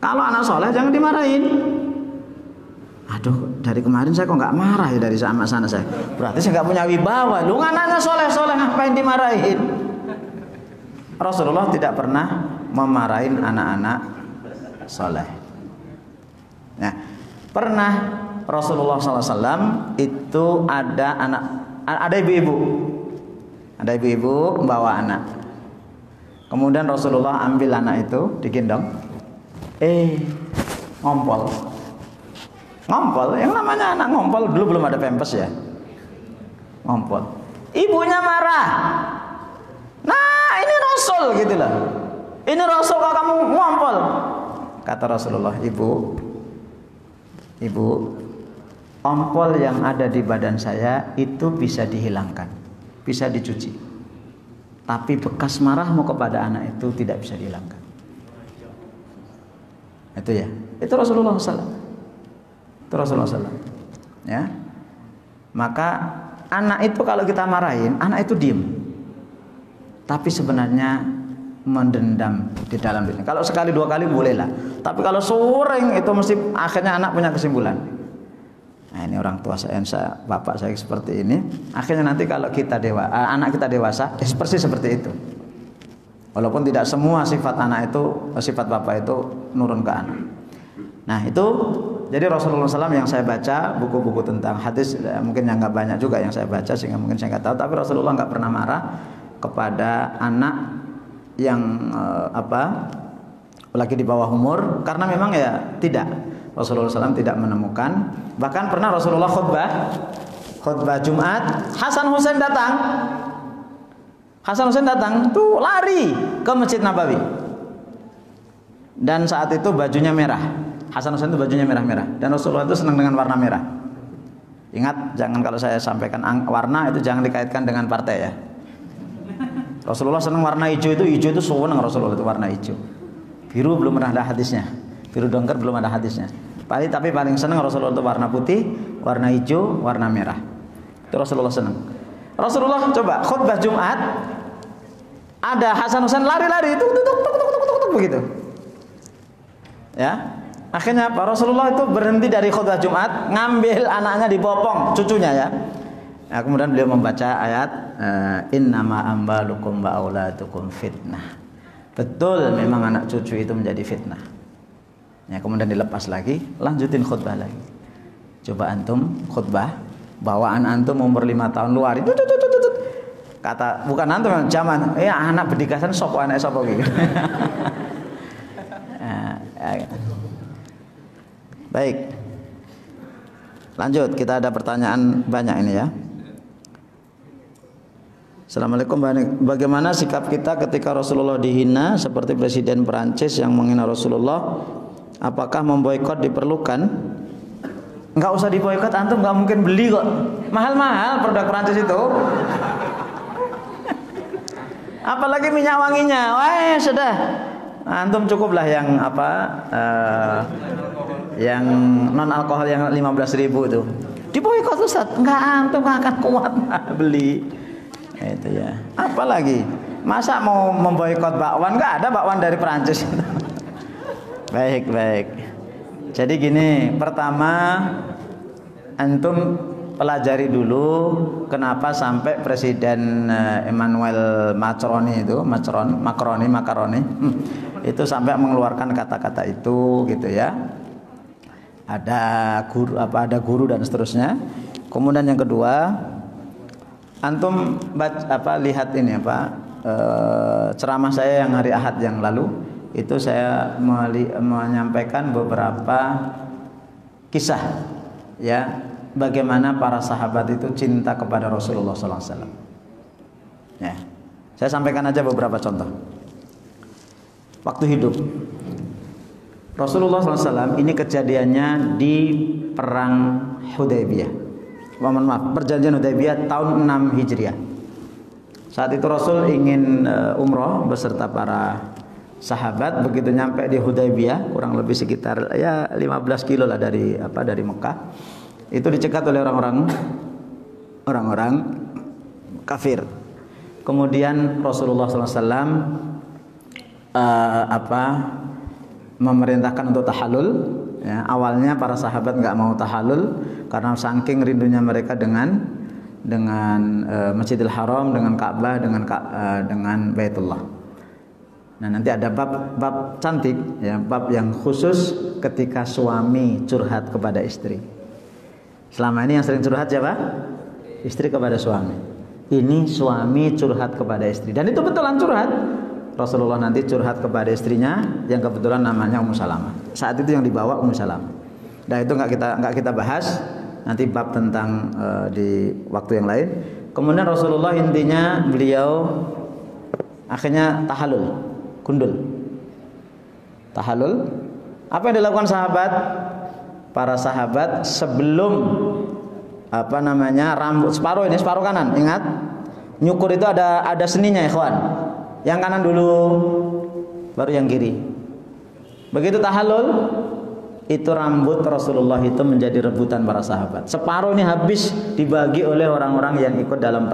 Kalau anak soleh jangan dimarahin. Aduh, dari kemarin saya kok nggak marah ya dari sama sana saya. Berarti saya nggak punya wibawa. Lu anaknya soleh-soleh ngapain dimarahin? Rasulullah tidak pernah memarahin anak-anak soleh. Nah, pernah Rasulullah SAW itu ada ibu-ibu membawa anak. Kemudian Rasulullah ambil anak itu, digendong. Ngompol, yang namanya anak ngompol dulu belum ada pampers ya. Ngompol. Ibunya marah. Nah, ini Rasul gitu loh. Ini Rasul kok kamu ngompol. kata Rasulullah, ibu, ompol yang ada di badan saya itu bisa dihilangkan, bisa dicuci. Tapi bekas marahmu kepada anak itu tidak bisa dihilangkan. Itu ya, itu Rasulullah SAW. Itu Rasulullah SAW. Ya, maka anak itu kalau kita marahin, anak itu diem. Tapi sebenarnya mendendam di dalam diri. Kalau sekali dua kali bolehlah. Tapi kalau sering itu mesti akhirnya anak punya kesimpulan. Nah, ini orang tua saya, bapak saya seperti ini. Akhirnya nanti kalau kita anak kita dewasa, persis seperti itu. Walaupun tidak semua sifat anak itu, sifat bapak itu nurun ke anak. Nah itu, jadi Rasulullah SAW yang saya baca buku-buku tentang hadis, mungkin yang nggak banyak juga yang saya baca sehingga mungkin saya nggak tahu. Tapi Rasulullah nggak pernah marah kepada anak yang lagi di bawah umur, karena memang ya tidak. Rasulullah SAW tidak menemukan. Bahkan pernah Rasulullah khutbah Jumat, Hasan Husain datang tuh lari ke Masjid Nabawi. Dan saat itu bajunya merah. Hasan Husain itu bajunya merah-merah. Dan Rasulullah itu senang dengan warna merah. Ingat, jangan kalau saya sampaikan warna itu jangan dikaitkan dengan partai ya. Rasulullah senang warna hijau itu senang Rasulullah itu warna hijau. Biru belum pernah ada hadisnya. Biru dongker belum ada hadisnya. Tapi paling senang Rasulullah itu warna putih, warna hijau, warna merah. Itu Rasulullah senang. Rasulullah coba khutbah Jumat, ada Hasan Husain lari-lari itu begitu. Ya. Akhirnya Pak Rasulullah itu berhenti dari khutbah Jumat, ngambil anaknya dibopong, cucunya ya. Nah, kemudian beliau membaca ayat innama ambalukum wa auladukum fitnah. Betul, memang anak cucu itu menjadi fitnah. Ya, kemudian dilepas lagi, lanjutin khutbah lagi. Coba antum khutbah, bawaan antum umur 5 tahun luar itu kata bukan antum zaman anak berdikasan sopo anak sopo gitu. Baik, lanjut, kita ada pertanyaan banyak ini ya. Assalamualaikum, bagaimana sikap kita ketika Rasulullah dihina seperti Presiden Perancis yang menghina Rasulullah? Apakah memboikot diperlukan? Enggak usah diboikot, antum enggak mungkin beli kok. Mahal-mahal produk Perancis itu. Apalagi minyak wanginya. Wah, sudah. Antum cukuplah yang yang non alkohol yang 15.000 itu. Diboikot Ustaz. Enggak, antum enggak akan kuat beli. Itu ya. Apalagi masa mau memboikot bakwan? Enggak ada bakwan dari Perancis. Baik. Jadi gini, pertama antum pelajari dulu kenapa sampai Presiden Emmanuel Macron itu sampai mengeluarkan kata-kata itu gitu ya. Ada guru dan seterusnya. Kemudian yang kedua, antum lihat ini ceramah saya yang hari Ahad yang lalu. Itu saya menyampaikan beberapa kisah ya, bagaimana para sahabat itu cinta kepada Rasulullah SAW. Ya, saya sampaikan aja beberapa contoh. Waktu hidup Rasulullah SAW ini kejadiannya di perang Hudaybiyah. Perjanjian Hudaybiyah tahun 6 Hijriah. Saat itu Rasul ingin umroh beserta para sahabat. Begitu nyampe di Hudaybiyah, kurang lebih sekitar 15 kilo lah dari Mekah, itu dicegat oleh orang-orang kafir. Kemudian Rasulullah SAW memerintahkan untuk tahallul. Ya, awalnya para sahabat nggak mau tahallul karena saking rindunya mereka dengan Masjidil Haram, dengan Ka'bah, dengan Baitullah. Nah, nanti ada bab cantik ya, bab yang khusus ketika suami curhat kepada istri. Selama ini yang sering curhat siapa? Istri kepada suami. Ini suami curhat kepada istri dan itu betulan curhat. Rasulullah nanti curhat kepada istrinya yang kebetulan namanya Ummu Salamah. Saat itu yang dibawa Ummu Salamah. Nah, itu enggak kita bahas, nanti bab tentang di waktu yang lain. Kemudian Rasulullah intinya beliau akhirnya tahallul, gundul. Tahallul Apa yang dilakukan sahabat? Para sahabat sebelum rambut separuh, ini separuh kanan, ingat nyukur itu ada seninya ikhwan. Yang kanan dulu, baru yang kiri. Begitu tahallul, itu rambut Rasulullah itu menjadi rebutan para sahabat. Separuh ini habis dibagi oleh orang-orang yang ikut dalam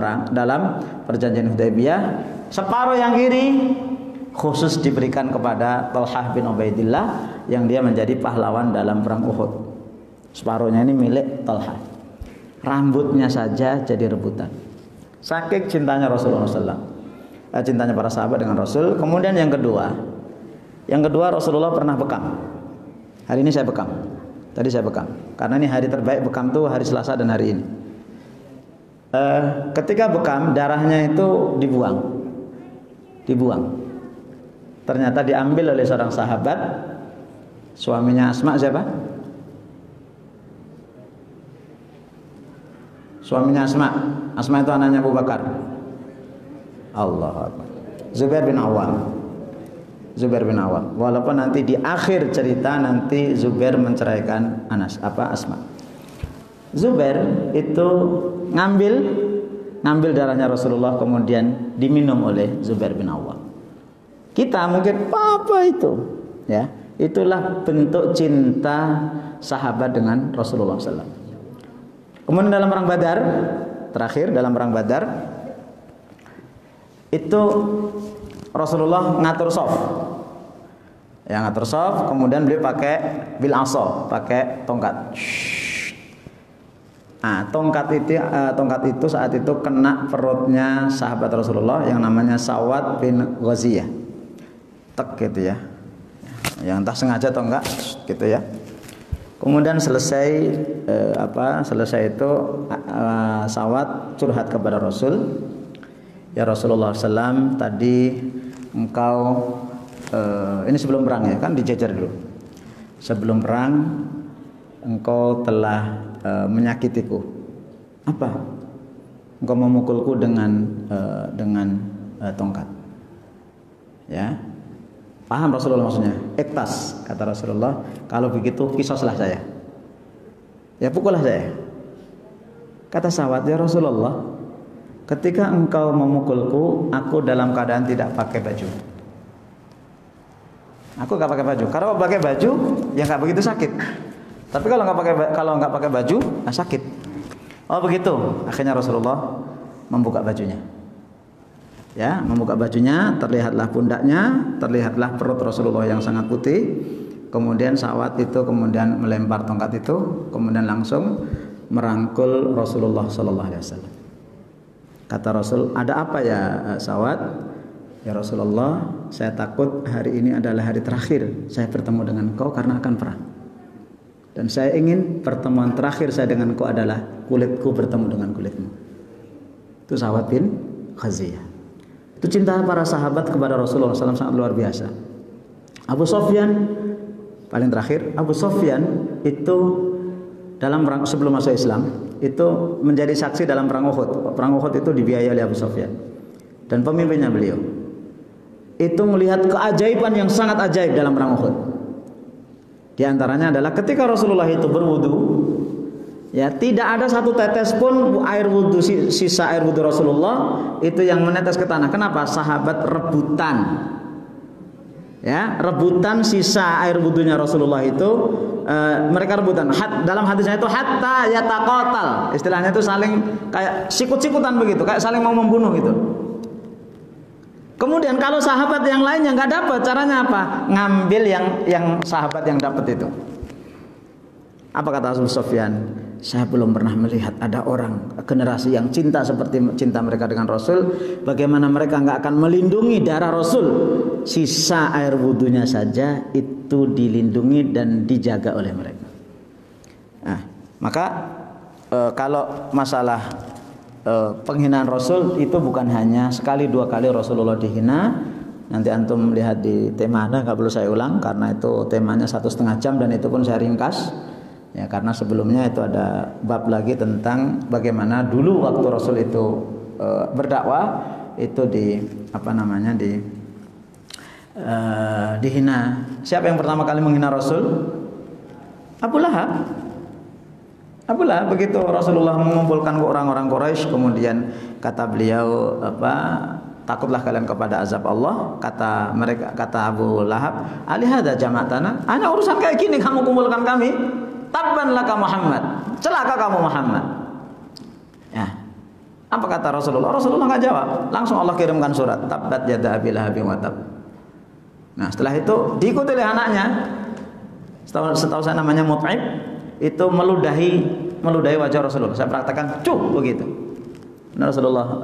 perjanjian Hudaybiyah. Separuh yang kiri khusus diberikan kepada Talhah bin Ubaidillah yang dia menjadi pahlawan dalam perang Uhud. Separuhnya ini milik Talhah. Rambutnya saja jadi rebutan. Saking cintanya Rasulullah SAW, cintanya para sahabat dengan Rasul. Kemudian yang kedua Rasulullah pernah bekam. Hari ini saya bekam, tadi saya bekam. Karena ini hari terbaik bekam tuh hari Selasa dan hari ini. Ketika bekam, darahnya itu dibuang. Ternyata diambil oleh seorang sahabat, suaminya Asma. Siapa? Suaminya Asma. Asma itu anaknya Abu Bakar. Allahu Akbar. Zubair bin Awam. Walaupun nanti di akhir cerita nanti Zubair menceraikan Asma. Zubair itu ngambil darahnya Rasulullah kemudian diminum oleh Zubair bin Awam. Kita mungkin apa itu? Ya, itulah bentuk cinta sahabat dengan Rasulullah SAW. Kemudian dalam perang Badar, terakhir dalam perang Badar itu Rasulullah ngatur soft. Yang ngatur soft, kemudian beliau pakai bil asa, pakai tongkat. Tongkat itu saat itu kena perutnya sahabat Rasulullah yang namanya Sawad bin Ghaziyah. Tek gitu ya. Yang entah sengaja atau enggak gitu ya. Kemudian selesai itu Sawad curhat kepada Rasul. Ya Rasulullah SAW, tadi engkau ini sebelum perang ya, kan dijejer dulu. Sebelum perang engkau telah menyakitiku. Apa? Engkau memukulku dengan tongkat. Ya. Paham Rasulullah maksudnya? Iktas, kata Rasulullah, kalau begitu kisoslah saya. Ya pukullah saya. Kata sahabat, ya Rasulullah, ketika engkau memukulku, aku dalam keadaan tidak pakai baju. Aku nggak pakai baju. Kalau pakai baju, ya nggak begitu sakit. Tapi kalau nggak pakai baju, sakit. Oh begitu. Akhirnya Rasulullah membuka bajunya. Ya, membuka bajunya, terlihatlah pundaknya, terlihatlah perut Rasulullah yang sangat putih. Kemudian Sawat itu kemudian melempar tongkat itu, kemudian langsung merangkul Rasulullah Sallallahu Alaihi Wasallam. Kata Rasul, ada apa ya Sawat? Ya Rasulullah, saya takut hari ini adalah hari terakhir saya bertemu dengan kau karena akan perang. Dan saya ingin pertemuan terakhir saya dengan kau adalah kulitku bertemu dengan kulitmu. Itu Sawat bin Ghaziyah. Itu cinta para sahabat kepada Rasulullah SAW sangat luar biasa. Abu Sofyan paling terakhir, Abu Sofyan itu dalam perang sebelum masuk Islam itu menjadi saksi dalam perang Uhud. Perang Uhud itu dibiayai oleh Abu Sofyan dan pemimpinnya beliau. Itu melihat keajaiban yang sangat ajaib dalam perang Uhud. Di antaranya adalah ketika Rasulullah itu berwudu, ya tidak ada satu tetes pun air wudu, sisa air wudu Rasulullah itu yang menetes ke tanah. Kenapa? Sahabat rebutan. Ya, rebutan sisa air wudunya Rasulullah itu mereka rebutan. Dalam hadisnya itu hatta yataqatal. Istilahnya itu saling kayak sikut-sikutan begitu, kayak saling mau membunuh gitu. Kemudian kalau sahabat yang lainnya nggak dapat, caranya apa? Ngambil yang sahabat yang dapat itu. Apa kata Abu Sofyan? Saya belum pernah melihat ada orang generasi yang cinta seperti cinta mereka dengan Rasul. Bagaimana mereka nggak akan melindungi darah Rasul? Sisa air wudhunya saja itu dilindungi dan dijaga oleh mereka. Nah, maka kalau masalah penghinaan Rasul itu bukan hanya sekali dua kali Rasulullah dihina. Nanti antum lihat di tema Anda, nggak perlu saya ulang karena itu temanya 1,5 jam dan itu pun saya ringkas. Ya, karena sebelumnya itu ada bab lagi tentang bagaimana dulu waktu Rasul itu berdakwah itu dihina. Siapa yang pertama kali menghina Rasul? Abu Lahab. Abu Lahab. Begitu Rasulullah mengumpulkan orang-orang Quraisy, kemudian kata beliau takutlah kalian kepada azab Allah. Kata Abu Lahab, alihada jama'atana, hanya urusan kayak gini kamu kumpulkan kami? Tabban laka Muhammad, celaka kamu Muhammad. Ya. Apa kata Rasulullah? Rasulullah nggak jawab. Langsung Allah kirimkan surat, tabbat yada Abi Lahab wa tab. Nah, setelah itu diikuti oleh anaknya. Setahu saya namanya Mut'ib, itu meludahi wajah Rasulullah. Saya praktekkan begitu. Nah, Rasulullah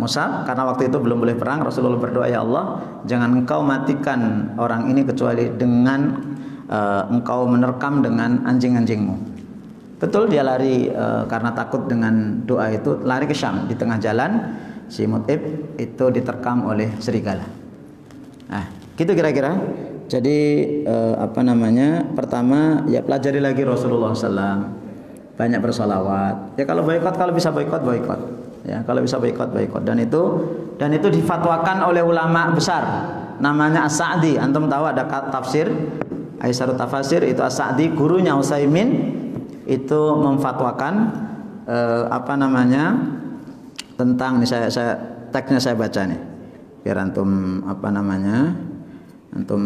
ngusap, karena waktu itu belum boleh perang. Rasulullah berdoa, ya Allah, jangan engkau matikan orang ini kecuali dengan engkau menerkam dengan anjing-anjingmu. Betul, dia lari karena takut dengan doa itu, lari ke Syam. Di tengah jalan si Mut'ib itu diterkam oleh serigala. Nah, gitu kira-kira. Jadi pertama ya pelajari lagi Rasulullah SAW, banyak bersolawat. Ya kalau bisa boikot. Ya kalau bisa boikot. Dan itu difatwakan oleh ulama besar, namanya As-Sa'di. Antum tahu ada tafsir Aisyarut Tafasir, itu As-Sa'di, gurunya Utsaimin, itu memfatwakan tentang nih, saya teksnya saya baca nih biar antum antum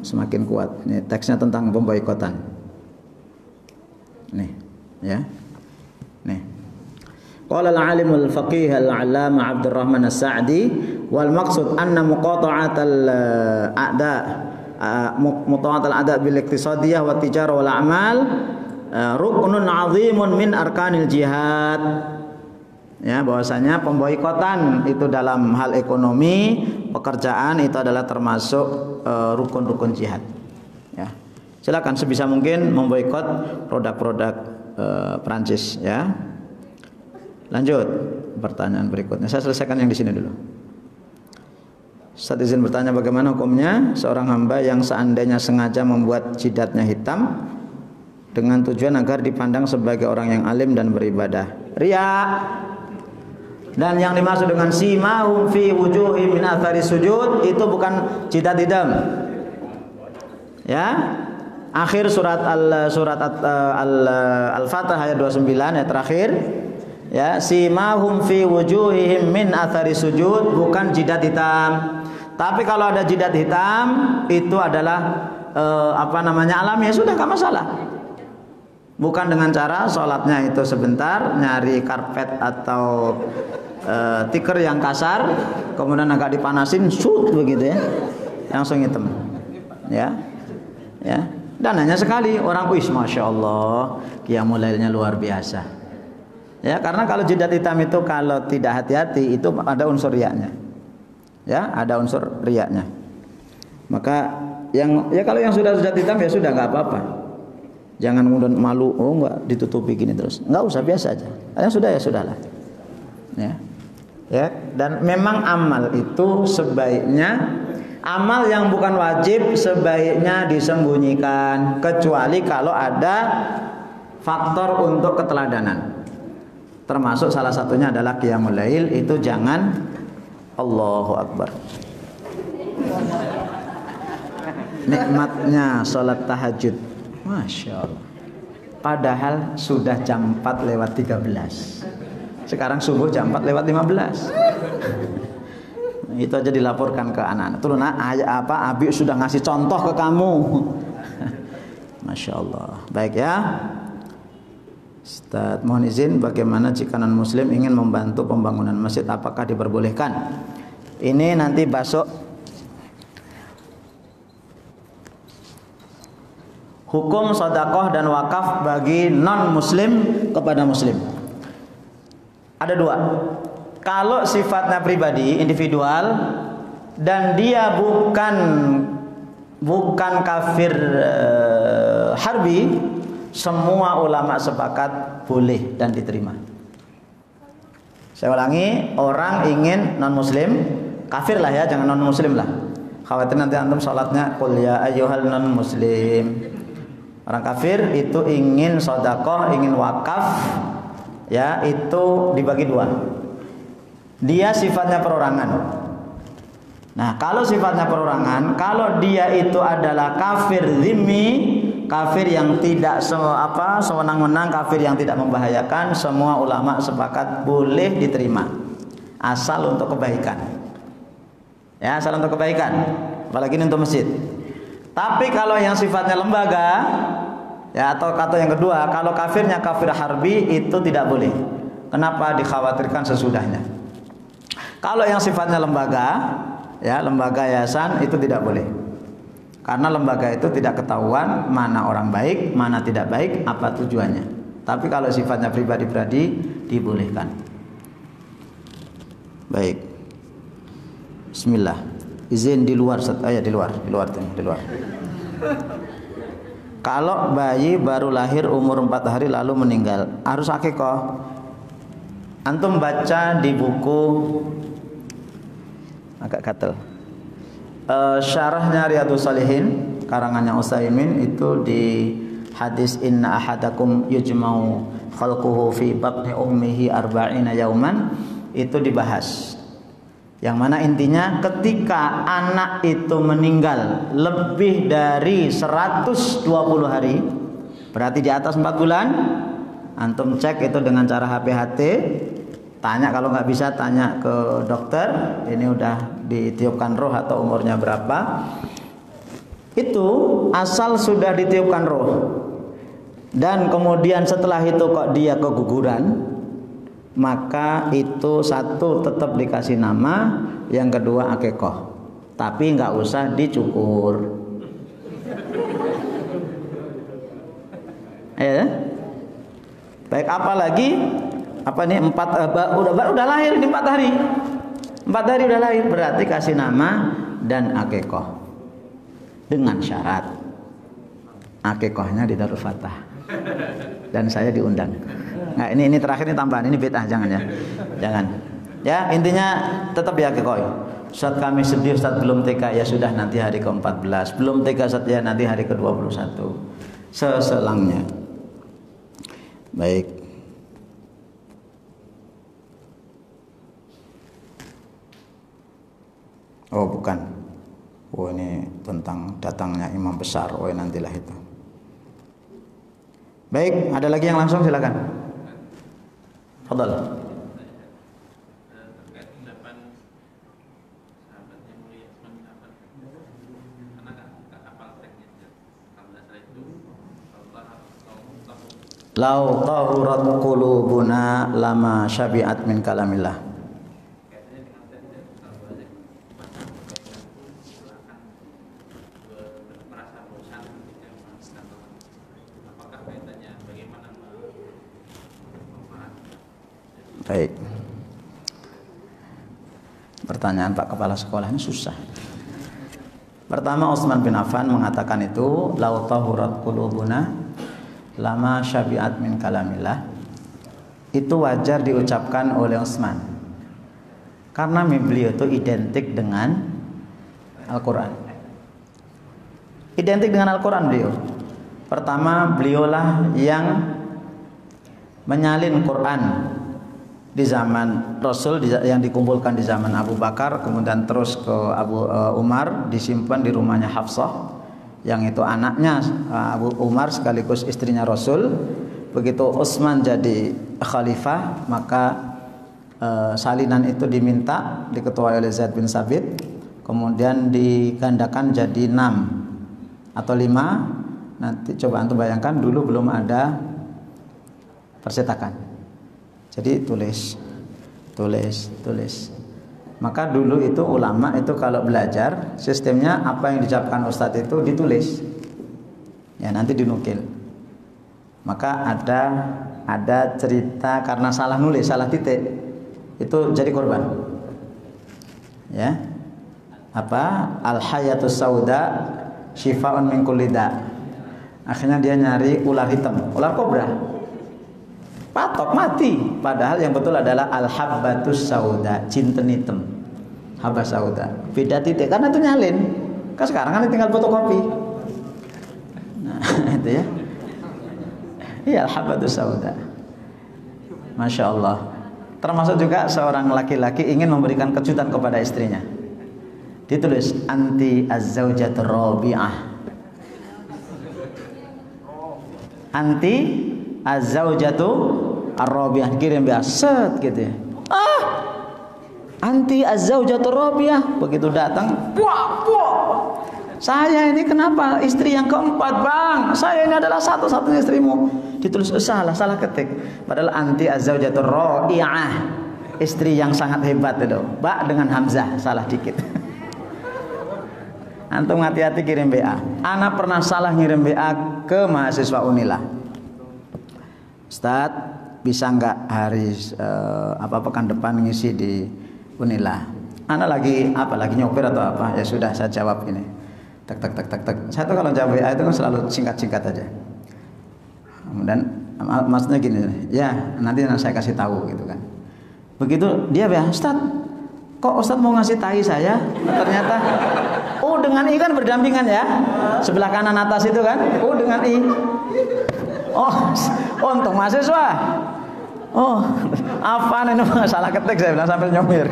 semakin kuat. Nih teksnya tentang pemboikotan. Nih, ya. Nih. Qala al-alimul faqih al-'allamah Abdurrahman As-Sa'di, wal maqsud anna muqata'atal a'da bil iqtisadiyah wa tijarah wal a'mal ruknun 'azimun min arkanil jihad. Ya, bahwasanya pemboikotan itu dalam hal ekonomi, pekerjaan itu adalah termasuk rukun-rukun jihad. Ya. Silakan sebisa mungkin memboikot produk-produk Prancis, ya. Lanjut pertanyaan berikutnya. Saya selesaikan yang di sini dulu. Ustaz izin bertanya, bagaimana hukumnya seorang hamba yang seandainya sengaja membuat jidatnya hitam dengan tujuan agar dipandang sebagai orang yang alim dan beribadah? Riya. Dan yang dimaksud dengan simahum fi wujuhihim min athari sujud itu bukan jidat hitam. Ya. Akhir surat Al-Fatihah ayat 29 ayat terakhir. Ya, simahum fi wujuhihim min athari sujud, bukan jidat hitam. Tapi kalau ada jidat hitam itu adalah alami, ya sudah, enggak masalah. Bukan dengan cara sholatnya itu sebentar, nyari karpet atau tikar yang kasar, kemudian agak dipanasin, shoot begitu ya, langsung hitam. Ya, ya. Dan hanya sekali orang, masya Allah, qiyamul lailnya luar biasa. Ya, karena kalau jidat hitam itu kalau tidak hati-hati itu ada unsur riyanya. Ya, ada unsur riyanya. Maka kalau yang sudah jidat hitam ya sudah, nggak apa-apa. Jangan kemudian malu, enggak ditutupi gini terus. Enggak usah, biasa aja. Yang sudah ya sudahlah. Ya. Ya, dan memang amal itu sebaiknya, amal yang bukan wajib sebaiknya disembunyikan, kecuali kalau ada faktor untuk keteladanan. Termasuk salah satunya adalah qiyamul lail, itu jangan. Allahu Akbar. Nikmatnya salat tahajud, masya Allah. Padahal sudah jam 4:13. Sekarang subuh jam 4:15. Itu aja dilaporkan ke anak-anak. Turun Abi sudah ngasih contoh ke kamu. Masya Allah. Baik ya. Ustaz, mohon izin, bagaimana jika non muslim ingin membantu pembangunan masjid, apakah diperbolehkan? Ini nanti besok. Hukum sedekah dan wakaf bagi non muslim kepada muslim. Ada dua. Kalau sifatnya pribadi, individual, dan dia bukan kafir harbi, semua ulama sepakat boleh dan diterima. Saya ulangi, orang ingin non muslim, kafir lah ya, jangan non muslim lah. Khawatir nanti antum sholatnya qul ya ayyuhal non muslim. Orang kafir itu ingin sedekah, ingin wakaf, ya, itu dibagi dua. Dia sifatnya perorangan. Nah, kalau sifatnya perorangan, kalau dia itu adalah kafir zimmi, kafir yang tidak sewenang-wenang, kafir yang tidak membahayakan, semua ulama sepakat boleh diterima asal untuk kebaikan. Ya, asal untuk kebaikan. Apalagi ini untuk masjid. Tapi kalau yang sifatnya lembaga, ya, atau kata yang kedua, kalau kafirnya kafir harbi, itu tidak boleh. Kenapa? Dikhawatirkan sesudahnya. Kalau yang sifatnya lembaga, ya, lembaga yayasan, itu tidak boleh. Karena lembaga itu tidak ketahuan mana orang baik, mana tidak baik, apa tujuannya. Tapi kalau sifatnya pribadi-pribadi, dibolehkan. Baik. Bismillah. Izin di luar, di luar. Kalau bayi baru lahir umur 4 hari lalu meninggal, harus akikah? Antum baca di buku agak gatel. Syarahnya Riyadhus Shalihin karangannya Utsaimin itu di hadis inna ahadakum yujma'u khalquhu fi batni ummihi arba'ina yauman, itu dibahas. Yang mana intinya ketika anak itu meninggal lebih dari 120 hari, berarti di atas 4 bulan, antum cek itu dengan cara HPHT, tanya, kalau nggak bisa tanya ke dokter, ini udah ditiupkan roh atau umurnya berapa. Itu asal sudah ditiupkan roh dan kemudian setelah itu kok dia keguguran, maka itu satu tetap dikasih nama, yang kedua akikoh, tapi nggak usah dicukur. Ya, baik, apalagi udah lahir ini 4 hari, 4 hari udah lahir, berarti kasih nama dan akikoh dengan syarat akikohnya di Darul Fatah dan saya diundang. Nah, ini terakhir, ini tambahan, ini bid'ah, jangan ya. Jangan. Ya, intinya tetap diakikoi. Ustaz kami sedih, Ustaz belum TK, ya sudah nanti hari ke-14. Belum TK Ustaz, ya nanti hari ke-21. Seselangnya. Baik. Oh, bukan. Oh, ini tentang datangnya imam besar. Oh, nantilah itu. Baik, ada lagi yang langsung, silakan. Fadal. Terkait pendapat sahabatnya mulia Utsman bin Affan, karena nggak hafal teksnya, kalau dasar itu lau tahurat qulubuna lama syabi'at min kalamillah. Kaitannya dengan teks, kalau ada silakan merasa bosan ketika melakukan, apakah kaitannya bagaimana? Baik. Pertanyaan Pak Kepala Sekolah ini susah. Pertama, Utsman bin Affan mengatakan itu lau tahurat qulubuna lama syabi'at min kalamillah. Itu wajar diucapkan oleh Utsman. Karena beliau itu identik dengan Al-Qur'an. Identik dengan Al-Qur'an beliau. Pertama, beliaulah yang menyalin Quran di zaman Rasul, yang dikumpulkan di zaman Abu Bakar, kemudian terus ke Umar, disimpan di rumahnya Hafsah, yang itu anaknya Abu Umar sekaligus istrinya Rasul. Begitu Utsman jadi khalifah, maka salinan itu diminta, diketuai oleh Zaid bin Sabit, kemudian digandakan jadi 6 atau 5. Nanti coba antum bayangkan, dulu belum ada persetakan. Jadi tulis. Maka dulu itu ulama itu kalau belajar, sistemnya apa yang diucapkan ustadz itu ditulis. Ya, nanti dinukil. Maka ada cerita karena salah nulis, salah titik, itu jadi korban. Ya. Al-hayatus sauda syifa'un min kulli da'. Akhirnya dia nyari ular hitam, ular kobra. Patok mati, padahal yang betul adalah al-habbatus sauda, jinten hitam, habba sauda. Beda titik karena itu nyalin. Kan sekarang kan tinggal fotokopi. Nah, itu ya. Iya, al-habbatus sauda. Masya Allah. Termasuk juga seorang laki-laki ingin memberikan kejutan kepada istrinya. Ditulis anti az-zaujatur rabi'ah. Anti az-zaujatu ar-rabi'ah, kirim biasa set gitu ya. Anti az-zaujatur rabi'ah. Begitu datang, saya ini kenapa istri yang keempat, Bang? Saya ini adalah satu-satunya istrimu. Ditulis salah ketik. Padahal anti az-zaujatur rabi'ah, istri yang sangat hebat itu. Ba dengan hamzah, salah dikit. Antum hati-hati kirim BA. Ana pernah salah ngirim BA ke mahasiswa Unila. Ustaz, bisa nggak hari pekan depan ngisi di Unila? Ana lagi nyopir atau apa? Ya sudah, saya jawab ini. Tak. Saya tuh kalau jawab WA itu kan selalu singkat aja. Kemudian maksudnya gini, ya nanti saya kasih tahu gitu kan. Begitu dia bilang, Ustaz, kok Ustaz mau ngasih tai saya? Ternyata dengan I kan berdampingan ya. Sebelah kanan atas itu kan, dengan I. Untuk mahasiswa. Apaan ini, salah ketik saya bilang sambil nyomir.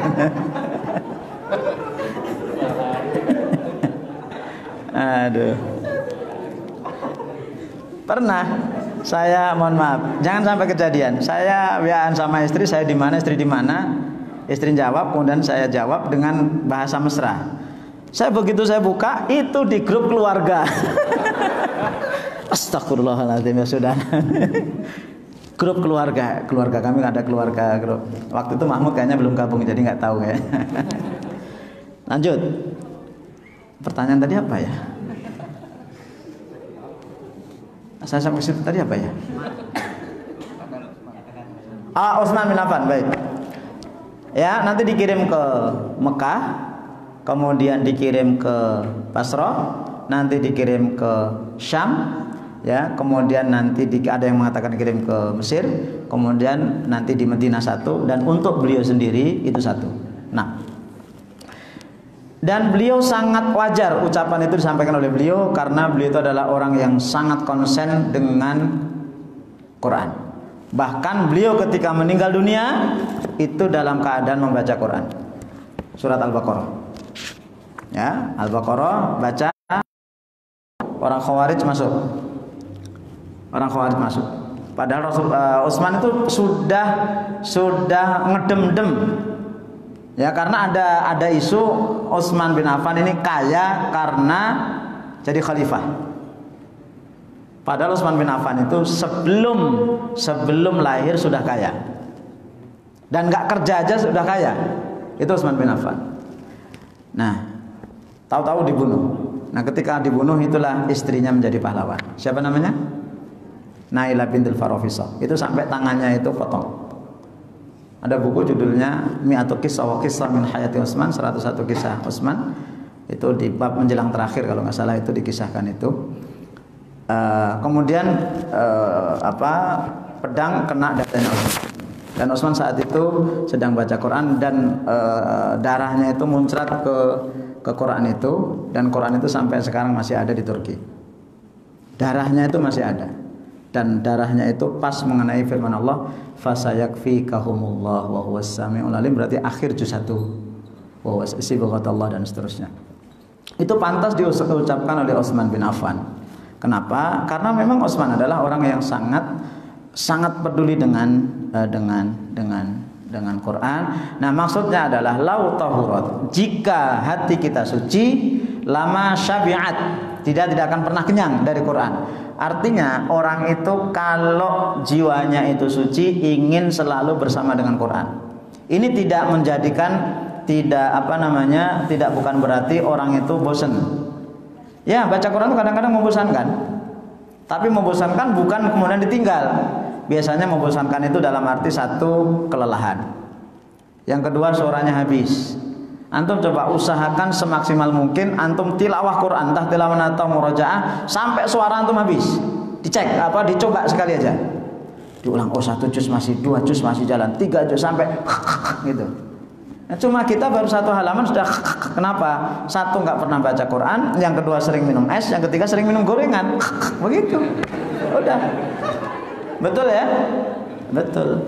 Aduh. Pernah saya, mohon maaf, jangan sampai kejadian. Saya WA-an sama istri, saya di mana, istri di mana. Istri jawab, kemudian saya jawab dengan bahasa mesra. Begitu saya buka, itu di grup keluarga. Astagfirullahaladzim, ya sudah. Grup keluarga kami ada keluarga grup. Waktu itu Mahmud kayaknya belum gabung, jadi nggak tahu ya. Lanjut. Pertanyaan tadi apa ya? Saya sampai situ tadi apa ya? Utsman bin Affan, baik. Ya, nanti dikirim ke Mekah, kemudian dikirim ke Basrah, nanti dikirim ke Syam, ya, kemudian nanti ada yang mengatakan dikirim ke Mesir, kemudian nanti di Madinah satu, dan untuk beliau sendiri itu satu. Nah, dan beliau sangat wajar ucapan itu disampaikan oleh beliau karena beliau itu adalah orang yang sangat konsen dengan Quran. Bahkan beliau ketika meninggal dunia itu dalam keadaan membaca Quran. Surat Al-Baqarah. Ya, Al-Baqarah baca, orang Khawarij masuk. Padahal Utsman itu sudah ngedem-dem. Ya, karena ada isu Utsman bin Affan ini kaya karena jadi khalifah. Padahal Utsman bin Affan itu sebelum lahir sudah kaya. Dan nggak kerja aja sudah kaya. Itu Utsman bin Affan. Nah, tahu-tahu dibunuh. Nah, ketika dibunuh itulah istrinya menjadi pahlawan. Siapa namanya? Nailah bintul Farofisah. Itu sampai tangannya itu potong. Ada buku judulnya Mi'atu Kisah wa Kisah min Hayati Utsman, 101 kisah Utsman. Itu di bab menjelang terakhir kalau nggak salah itu dikisahkan itu. Kemudian pedang kena dadanya Utsman. Dan Utsman saat itu sedang baca Quran dan darahnya itu muncrat ke Quran itu, dan Quran itu sampai sekarang masih ada di Turki. Darahnya itu masih ada. Dan darahnya itu pas mengenai firman Allah, fasayakfikahumullah wa huwas samiul alim, berarti akhir juz 1 wa huwas sibghatullah dan seterusnya. Itu pantas diucapkan oleh Utsman bin Affan. Kenapa? Karena memang Utsman adalah orang yang sangat peduli dengan Quran. Nah, maksudnya adalah lau tahurat, jika hati kita suci, lama syabi'at, tidak akan pernah kenyang dari Quran. Artinya orang itu kalau jiwanya itu suci ingin selalu bersama dengan Quran. Ini tidak menjadikan bukan berarti orang itu bosan. Ya, baca Quran kadang-kadang membosankan. Tapi membosankan bukan kemudian ditinggal. Biasanya membosankan itu dalam arti satu, kelelahan. Yang kedua, suaranya habis. Antum coba usahakan semaksimal mungkin antum tilawah Quran, entah tilawah atau murojaah, sampai suara antum habis. Dicek dicoba sekali aja. Diulang, 1 juz masih, 2 juz masih jalan, 3 juz sampai gitu. Nah, cuma kita baru 1 halaman sudah kenapa? 1 nggak pernah baca Quran, yang kedua sering minum es, yang ketiga sering minum gorengan. Begitu. Udah. Betul ya? Betul.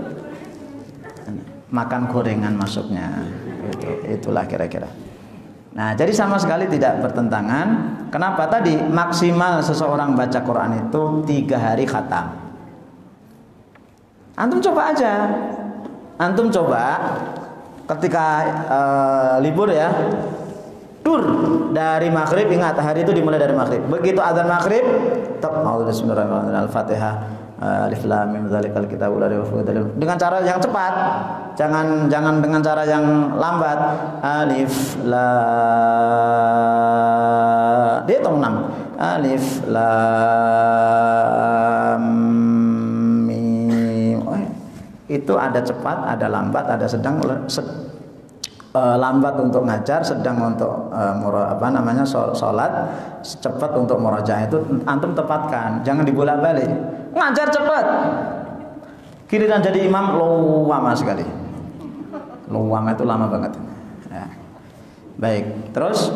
Makan gorengan masuknya. Itulah kira-kira. Nah, jadi sama sekali tidak bertentangan. Kenapa? Tadi maksimal seseorang baca Quran itu 3 hari khatam. Antum coba aja. Antum coba ketika libur ya, tur dari maghrib. Ingat, hari itu dimulai dari maghrib. Begitu azan maghrib, bismillahirrahmanirrahim, Al-Fatihah, Alif Lam Mim Dzalikal Kitabul La Raiba Fihi, dengan cara yang cepat. Jangan dengan cara yang lambat. Alif Lam, dia hitung 6. Alif Lam Mim. Itu ada cepat, ada lambat, ada sedang. Lambat untuk ngajar, sedang untuk sholat, cepat untuk murajaah. Itu antum tepatkan, jangan dibolak-balik. Ngajar cepat, giliran jadi imam lama sekali. Lama itu lama banget ya. Baik, terus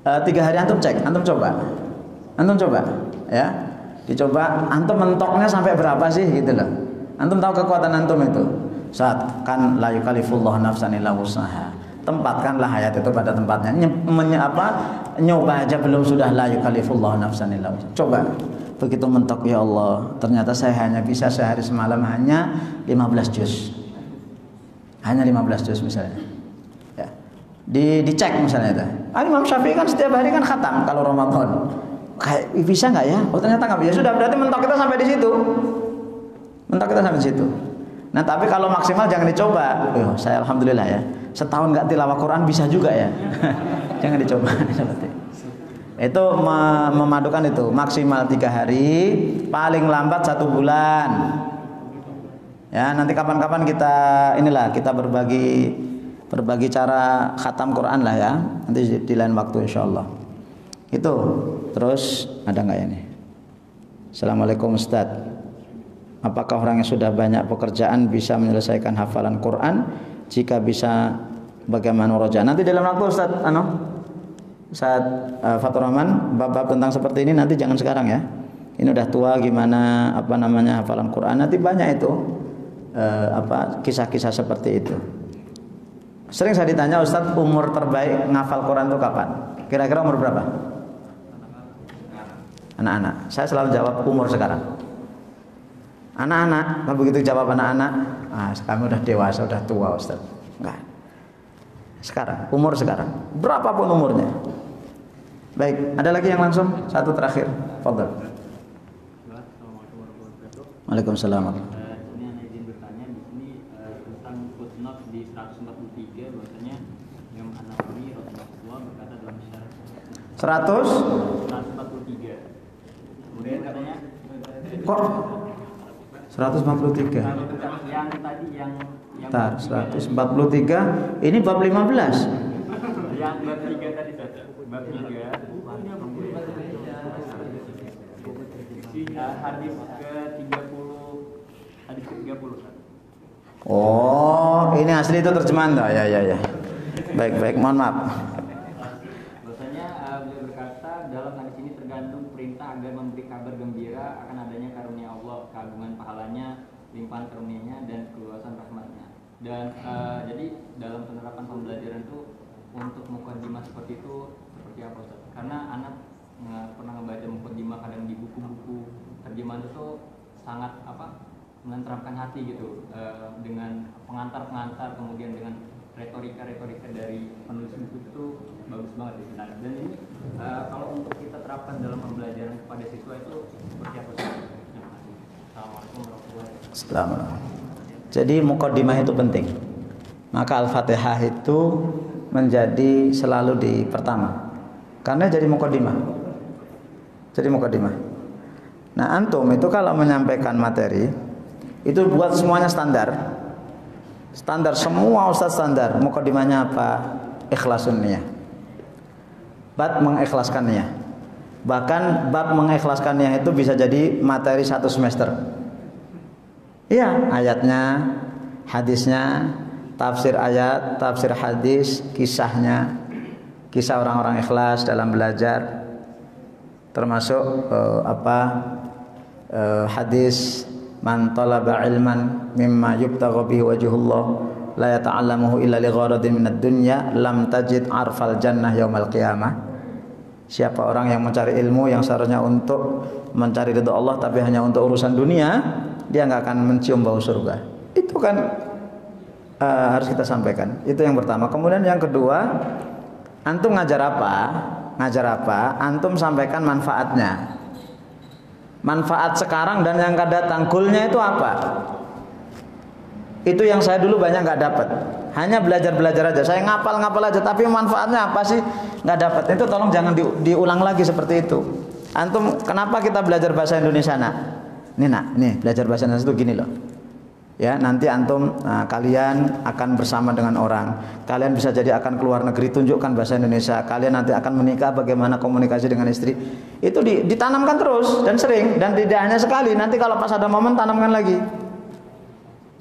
3 hari antum cek, antum coba ya, dicoba antum mentoknya sampai berapa sih gitu loh. Antum tahu kekuatan antum itu. Saat kan la yukallifullahu nafsan illa wus'aha, tempatkanlah ayat itu pada tempatnya. Nyoba aja belum sudah la yukallifullahu nafsan illa wus'aha. Coba begitu mentok, ya Allah, ternyata saya hanya bisa sehari semalam hanya 15 juz. Hanya 15 juz misalnya. Ya. Dicek misalnya itu. Imam Syafi'i kan setiap hari kan khatam kalau Ramadan. Kayak bisa nggak ya? Oh ternyata nggak bisa. Sudah, berarti mentok kita sampai di situ. Mentok kita sampai di situ. Nah tapi kalau maksimal jangan dicoba. Saya alhamdulillah ya, setahun nggak tilawah Quran bisa juga ya. Jangan dicoba. Itu memadukan itu maksimal 3 hari, paling lambat 1 bulan. Ya nanti kapan-kapan kita berbagi cara khatam Quran lah ya. Nanti di lain waktu insya Allah. Itu terus ada nggak ini? Assalamualaikum Ustadz. Apakah orang yang sudah banyak pekerjaan bisa menyelesaikan hafalan Quran? Jika bisa, bagaimana murojaah? Nanti dalam waktu Ustaz Fatur Rahman, bab-bab tentang seperti ini nanti jangan sekarang ya. Ini udah tua gimana hafalan Quran, nanti banyak itu kisah-kisah seperti itu. Sering saya ditanya, Ustaz, umur terbaik ngafal Quran itu kapan? Kira-kira umur berapa? Anak-anak. Saya selalu jawab umur sekarang. Anak-anak, begitu jawab anak-anak, kami udah dewasa, udah tua Ustaz. Enggak. Sekarang, umur sekarang, berapapun umurnya. Baik, ada lagi yang langsung? Satu terakhir, fadhil. Waalaikumsalam. Ini ada izin bertanya di sini tentang footnote di 143 bahwasanya Imam An-Nawawi rahimahullah berkata dalam syarah 143. Kemudian katanya kok 143. Yang tadi yang 143 ini bab 15. Yang bab 3 tadi bab 3 hadis ke-30 Oh, ini asli itu terjemahan toh? Ya. Baik, mohon maaf. Bahwasanya beliau berkata dalam hadis ini tergantung perintah agar memberi kabar gembira akan adanya karunia Allah, keagungan pahalanya, limpahan karunia-Nya dan keluasan rahmat-Nya. Dan jadi dalam penerapan pembelajaran itu untuk mukaddimah seperti itu seperti apa Ustaz? Karena anak pernah membaca mukaddimah kadang di buku-buku terjemahan itu sangat menenteramkan hati gitu, dengan pengantar-pengantar, kemudian dengan retorika dari penulis buku itu bagus banget di sana. Dan ini kalau untuk kita terapkan dalam pembelajaran kepada siswa itu seperti apa sih? Assalamualaikum warahmatullahi wabarakatuh. Jadi mukaddimah itu penting. Maka Al-Fatihah itu menjadi selalu di pertama. Karena jadi mukaddimah. Nah, antum itu kalau menyampaikan materi itu buat semuanya standar. Standar semua ustaz standar. Mukaddimahnya apa? Ikhlasun niyah. Bab mengikhlaskan niyah. Bahkan bab mengikhlaskan niyah itu bisa jadi materi 1 semester. Iya, ayatnya, hadisnya, tafsir ayat, tafsir hadis, kisahnya, kisah orang-orang ikhlas dalam belajar, termasuk hadis man talaba ilman mimma yubtagha bihi wajhullah la yata'allamuhu illa li gharadin minad dunya lam tajid arfal jannah yaumal qiyamah. Siapa orang yang mencari ilmu yang seharusnya untuk mencari ridha Allah tapi hanya untuk urusan dunia, dia nggak akan mencium bau surga. Itu kan harus kita sampaikan. Itu yang pertama. Kemudian yang kedua, antum ngajar apa? Ngajar apa? Antum sampaikan manfaatnya. Manfaat sekarang dan yang akan datang. Goalnya itu apa? Itu yang saya dulu banyak nggak dapat. Hanya belajar aja. Saya ngapal aja, tapi manfaatnya apa sih? Nggak dapat. Itu tolong jangan diulang lagi seperti itu. Antum, kenapa kita belajar bahasa Indonesia, nak? Nih belajar bahasa Indonesia itu gini loh. Ya, nanti antum kalian akan bersama dengan orang. Kalian bisa jadi akan keluar negeri, tunjukkan bahasa Indonesia. Kalian nanti akan menikah, bagaimana komunikasi dengan istri. Itu ditanamkan terus dan sering, dan tidak hanya sekali. Nanti kalau pas ada momen tanamkan lagi.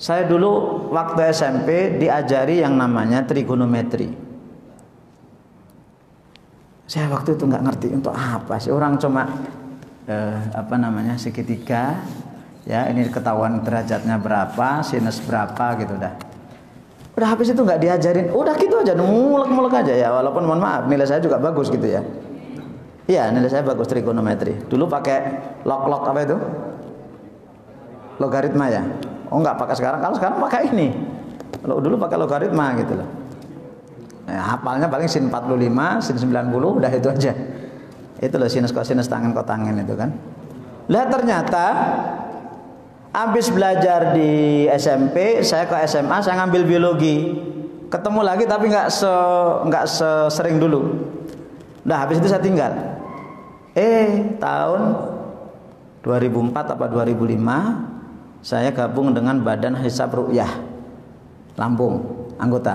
Saya dulu waktu SMP diajari yang namanya trigonometri. Saya waktu itu nggak ngerti untuk apa sih, orang cuma segitiga, ya ini ketahuan derajatnya berapa, sinus berapa gitu dah. Udah habis itu nggak diajarin, udah gitu aja, mulek aja ya. Walaupun mohon maaf nilai saya juga bagus gitu ya. Iya, nilai saya bagus trigonometri. Dulu pakai log apa itu? Logaritma ya. Oh enggak pakai sekarang, kalau sekarang pakai ini. Kalau dulu pakai logaritma gitu loh. Hafalnya paling sin 45, sin 90, udah itu aja. Itu loh sinus kosinus tangen kotangin itu kan. Lihat ternyata habis belajar di SMP, saya ke SMA, saya ngambil biologi. Ketemu lagi tapi nggak sering dulu. Udah habis itu saya tinggal. Tahun 2004 apa 2005 saya gabung dengan Badan Hisab Ru'yah Lampung, anggota.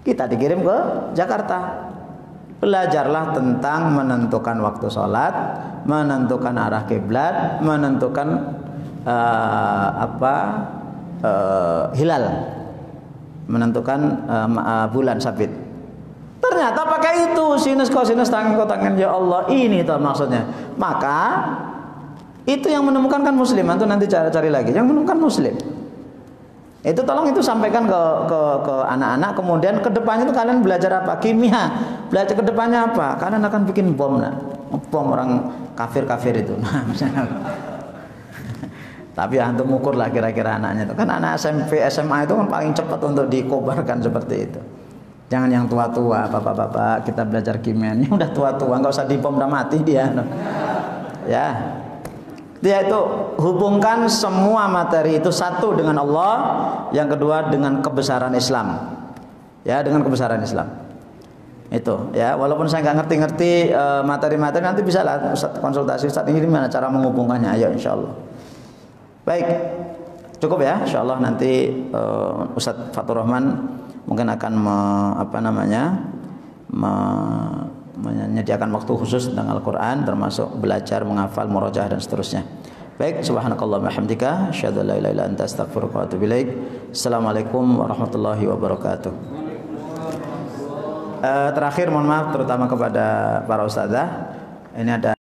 Kita dikirim ke Jakarta. Belajarlah tentang menentukan waktu sholat, menentukan arah kiblat, menentukan hilal, menentukan bulan sabit. Ternyata pakai itu sinus kosinus tangen kotangen, ya Allah, ini tuh maksudnya. Maka itu yang menemukan kan muslim. Antum nanti cari lagi yang menemukan muslim. Itu tolong itu sampaikan ke anak-anak. Kemudian kedepannya itu kalian belajar apa? Kimia. Belajar kedepannya apa? Kalian akan bikin bom, nah. Bom orang kafir itu. Nah, misalnya. Tapi antum ukur lah kira-kira anaknya itu. Kan anak SMP, SMA itu kan paling cepat untuk dikobarkan seperti itu. Jangan yang tua-tua, bapak-bapak kita belajar kimia. Ini udah tua-tua, nggak usah dibom, udah mati dia. Ya. Dia itu hubungkan semua materi itu, satu dengan Allah, yang kedua dengan kebesaran Islam. Ya, dengan kebesaran Islam. Itu ya, walaupun saya nggak ngerti materi-materi, nanti bisa lah Ustaz konsultasi, Ustaz ini gimana cara menghubungkannya. Ayo insyaallah. Baik. Cukup ya, insyaallah nanti Ustaz Fatur Rahman mungkin akan menyediakan waktu khusus tentang Al-Quran, termasuk belajar, menghafal, murojaah dan seterusnya. Baik, subhanakallahumma hamdika, asyhadu an la ilaha illa anta, astaghfiruka wa atubu ilaik. Assalamualaikum warahmatullahi wabarakatuh. Terakhir mohon maaf terutama kepada para ustadzah. Ini ada